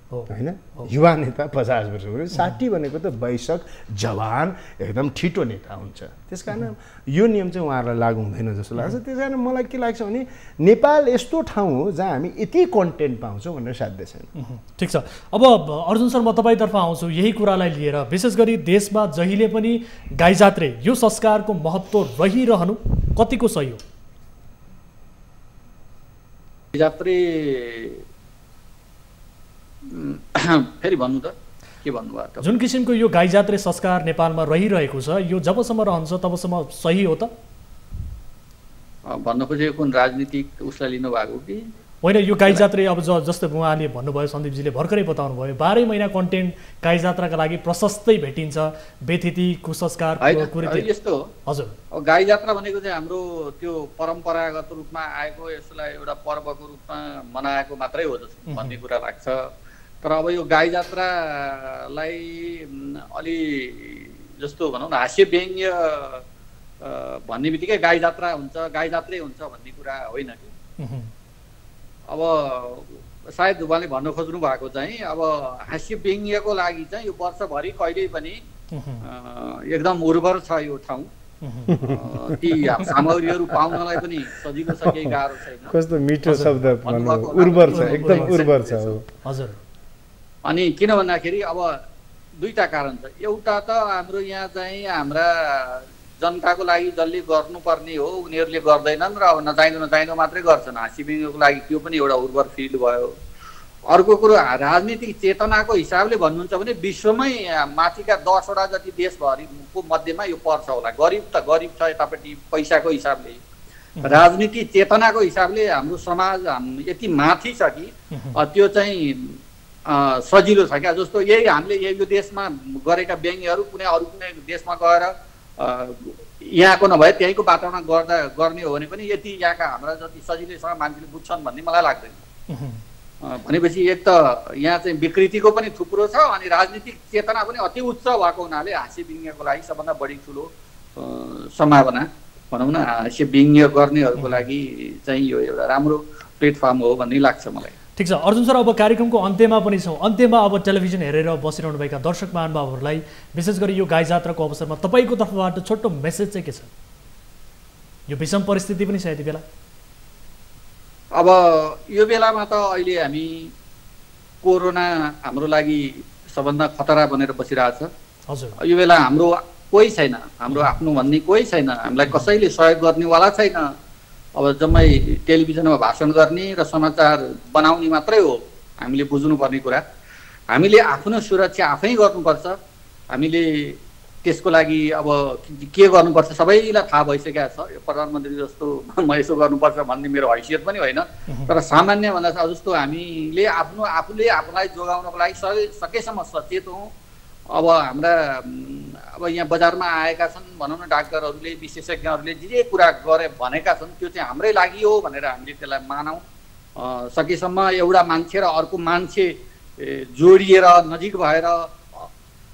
Speaker 2: होइन युवा नेता 50 वर्षको 60 भनेको त वयस्क जवान एकदम छिटो नेता हुन्छ त्यस कारण यो नियम चाहिँ उहाँहरूलाई लागु हुँदैन जस्तो लाग्छ। त्यस कारण मलाई के लाग्छ भने नेपाल यस्तो ठाउँ हो जहाँ हामी यति कन्टेन्ट पाउँछौँ भनेर साध्य छैन।
Speaker 1: ठिक छ, अब अर्जुन सर म तपाईँतर्फ आउँछु यही कुरालाई लिएर। विशेष गरी देशमा जहिले पनि गाई जात्रे यो संस्कारको महत्त्व रहिरहनु कतिको सही हो?
Speaker 3: जात्रे फेरि भन्नु त के भन्नुभयो?
Speaker 1: जुन किसिमको यो गाई जात्रे संस्कार नेपालमा रहिरहेको छ यो जबसम्म रहन्छ तबसम्म सही हो त?
Speaker 3: भन्न खोजेको कुन राजनीतिक उसलाई लिनु भएको कि
Speaker 1: होइन? यो गाई जात्रे अब जस्तै उहाँले भन्नुभयो, सन्दीपजीले भर्खरै बताउनु भयो 12 महिना कन्टेन्ट गाई जात्राका लागि प्रशस्तै भेटिन्छ, बेथिति कुसंस्कार कुरीति
Speaker 3: यस्तो हो।
Speaker 1: हजुर,
Speaker 3: अब गाई जात्रा भनेको चाहिँ हाम्रो त्यो परम्परागत रूपमा आएको यसलाई एउटा पर्वको रूपमा मनाएको मात्रै हो जस्तो भन्ने कुरा लाग्छ। तर अब यो गाई जात्रालाई अलि जस्तो भनौँ न हास्य व्यङ्ग्य भन्ने बित्तिकै गाई जात्रा हुन्छ गाई जात्रै हुन्छ भन्ने कुरा होइन कि। अब सायद उहाँले भन्न खोज्नु भएको चाहिँ अब हास्य व्यङ्ग्यको लागि चाहिँ यो वर्षभरि कहिल्यै पनि एकदम उर्वर छ यो ठाउँ, ती सामग्रीहरू पाउनलाई पनि सजिलो छ, केही गाह्रो छैन।
Speaker 2: कस्तो मिठो शब्द उर्वर छ, एकदम उर्वर छ।
Speaker 1: हजुर,
Speaker 3: अनि किन भन्दाखेरि अब दुईटा कारण छ। एउटा त हाम्रो यहाँ चाहिँ हाम्रा जनताको लागि जसले गर्नुपर्ने हो उनीहरूले गर्दैनन् र अब नचाहिँदो मात्रै गर्छन्, हाँसी व्यङ्ग्यको लागि त्यो पनि एउटा उर्वर फिल्ड भयो। अर्को कुरो राजनीतिक चेतनाको हिसाबले भन्नुहुन्छ भने विश्वमै माथिका 10 वटा जति देशभरिको मध्येमा यो पर्छ होला। गरिब त गरिब छ यतापट्टि पैसाको हिसाबले, राजनीतिक चेतनाको हिसाबले हाम्रो समाज यति माथि छ कि त्यो चाहिँ सजिलो छ क्या। जस्तो यही हामीले यो देशमा गरेका व्यङ्ग्यहरू कुनै अरू कुनै देशमा गएर यहाँको नभए त्यहीँको वातावरण गर्ने हो भने पनि यति यहाँका हाम्रा जति सजिलैसँग मान्छेले बुझ्छन् भन्ने मलाई लाग्दैन। भनेपछि एक त यहाँ चाहिँ विकृतिको पनि थुप्रो छ अनि राजनीतिक चेतना पनि अति उच्च भएको हुनाले हास्य व्यङ्ग्यको लागि सबभन्दा बढी ठुलो सम्भावना भनौँ न हास्य व्यङ्ग्य गर्नेहरूको लागि चाहिँ यो एउटा राम्रो प्लेटफर्म हो भन्ने लाग्छ मलाई।
Speaker 1: ठिक छ अर्जुन सर, अब कार्यक्रमको अन्त्यमा पनि छौँ। अन्त्यमा अब टेलिभिजन हेरेर बसिरहनुभएका दर्शक महानुभावहरूलाई विशेष गरी यो गाई जात्राको अवसरमा तपाईँको तर्फबाट छोटो मेसेज चाहिँ के छ? यो विषम परिस्थिति पनि छ यति बेला।
Speaker 3: अब यो बेलामा त अहिले हामी कोरोना हाम्रो लागि सबभन्दा खतरा बनेर बसिरहेछ।
Speaker 1: हजुर,
Speaker 3: यो बेला हाम्रो कोही छैन, हाम्रो आफ्नो भन्ने कोही छैन, हामीलाई कसैले सहयोग गर्नेवाला छैन। अब जम्मै टेलिभिजनमा भाषण गर्ने र समाचार बनाउने मात्रै हो हामीले बुझ्नुपर्ने कुरा। हामीले आफ्नो सुरक्षा आफै गर्नुपर्छ। हामीले त्यसको लागि अब के गर्नुपर्छ सबैलाई थाहा भइसकेको छ। यो प्रधानमन्त्री जस्तो म यसो गर्नुपर्छ भन्ने मेरो हैसियत पनि होइन, तर सामान्य भन्दा जस्तो हामीले आफूले आफूलाई जोगाउनको लागि सकेसम्म सचेत हौँ। अब हाम्रा अब यहाँ बजारमा आएका छन् भनौँ न डाक्टरहरूले विशेषज्ञहरूले जे कुरा गरे भनेका छन् त्यो चाहिँ हाम्रै लागि हो भनेर हामीले त्यसलाई मानौँ। सकेसम्म एउटा मान्छे र अर्को मान्छे जोडिएर नजिक भएर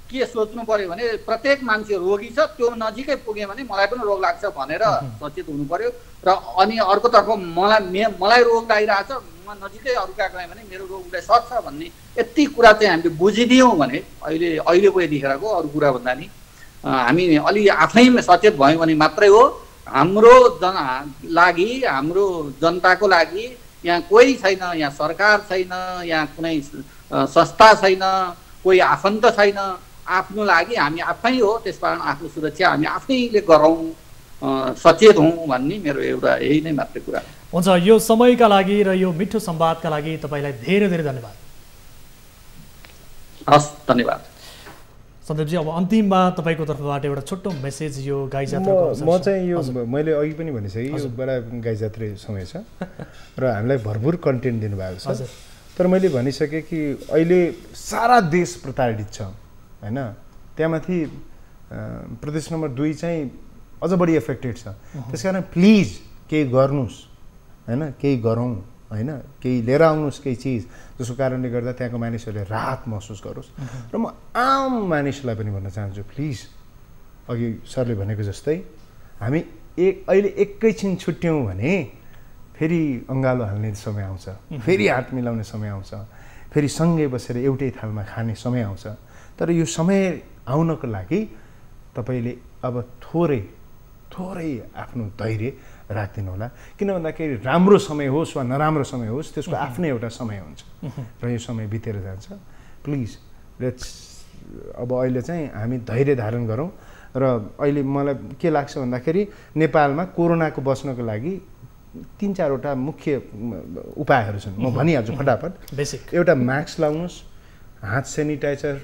Speaker 3: के सोच्नु पर्यो भने प्रत्येक मान्छे रोगी छ त्यो नजिकै पुग्यो भने मलाई पनि रोग लाग्छ भनेर सचेत हुनु पर्यो। र अनि अर्कोतर्फ मलाई रोग लागिरहेछ म नजिकै अरूका गएँ भने मेरो रोग उसलाई सर्छ भन्ने यति कुरा चाहिँ हामीले बुझिदियौँ भने अहिलेको यतिखेरको अरू कुरा भन्दा नि हामी अलि आफै सचेत भयौँ भने मात्रै हो हाम्रो लागि हाम्रो जनताको लागि यहाँ कोही छैन, यहाँ सरकार छैन, यहाँ कुनै संस्था छैन, कोही आफन्त छैन। आफ्नो लागि हामी आफै हो, त्यसकारण आफ्नो सुरक्षा हामी आफैले गरौँ, सचेत हौँ भन्ने मेरो एउटा यही नै मात्रै कुरा
Speaker 1: हुन्छ। यो समयका लागि र यो मिठो संवादका लागि तपाईँलाई धेरै धेरै धन्यवाद।
Speaker 3: हस्, धन्यवाद।
Speaker 1: सन्दीपजी अब अन्तिममा तपाईँको तर्फबाट एउटा छोटो मेसेज यो गाई जात्राको
Speaker 2: म चाहिँ यो मैले अघि पनि भनिसकेँ यो बेला गाई जात्रा समय छ र हामीलाई भरपुर कन्टेन्ट दिनुभएको छ तर मैले भनिसकेँ कि अहिले सारा देश प्रताडित छ होइन त्यहाँमाथि प्रदेश नम्बर 2 चाहिँ अझ बढी एफेक्टेड छ त्यसकारण प्लिज केही गर्नुहोस् होइन केही गरौँ होइन केही लिएर आउनुहोस् केही चिज जसको कारणले गर्दा त्यहाँको मानिसहरूले राहत महसुस गरोस् र म आम मानिसलाई पनि भन्न चाहन्छु प्लिज अघि सरले भनेको जस्तै हामी अहिले एकैछिन छुट्यौँ भने फेरि अङ्गालो हाल्ने समय आउँछ फेरि हात मिलाउने समय आउँछ फेरि सँगै बसेर एउटै थालमा खाने समय आउँछ तर यो समय आउनको लागि तपाईँले अब थोरै आफ्नो धैर्य राखिदिनु होला किन भन्दाखेरि राम्रो समय होस् वा नराम्रो समय होस् त्यसको आफ्नै एउटा समय हुन्छ र यो समय बितेर जान्छ प्लिज लेट्स अब अहिले चाहिँ हामी धैर्य धारण गरौँ र अहिले मलाई के लाग्छ भन्दाखेरि नेपालमा कोरोनाको बस्नको लागि 3-4वटा मुख्य उपायहरू छन् म भनिहाल्छु फटाफट
Speaker 1: बेसिक
Speaker 2: एउटा मास्क लाउनुहोस् हात सेनिटाइजर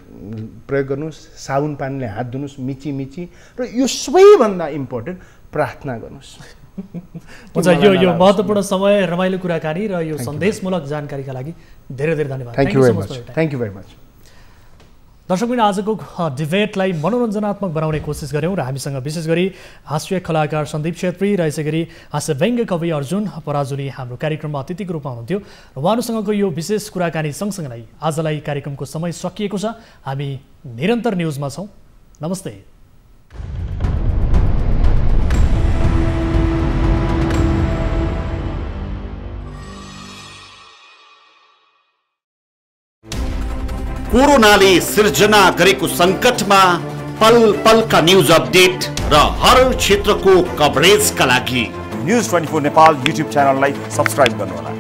Speaker 2: प्रयोग गर्नुहोस् साबुन पानीले हात धुनुहोस् मिची र यो सबैभन्दा इम्पोर्टेन्ट प्रार्थना गर्नुहोस्
Speaker 1: हुन्छ यो महत्त्वपूर्ण समय रमाइलो कुराकानी र यो सन्देशमूलक जानकारीका लागि धेरै धेरै धन्यवाद
Speaker 2: थ्याङ्क यू भेरी मच
Speaker 1: दर्शकबिन आजको डिबेटलाई मनोरञ्जनात्मक बनाउने कोसिस गऱ्यौँ र हामीसँग विशेष गरी हास्य कलाकार सन्दीप छेत्री र यसै गरी हास्य व्यङ्ग्य कवि अर्जुन पराजुली हाम्रो कार्यक्रममा अतिथिको रूपमा हुनुहुन्थ्यो र उहाँहरूसँगको यो विशेष कुराकानी सँगसँगै नै आजलाई कार्यक्रमको समय सकिएको छ हामी निरन्तर न्युजमा छौँ नमस्ते
Speaker 6: कोरोनाले सिर्जना गरेको संकटमा पल पलका न्यूज अपडेट र हर क्षेत्रको कभरेजका लागि
Speaker 7: न्यूज 24 नेपाल युट्युब च्यानललाई सब्स्क्राइब गर्नुहोला।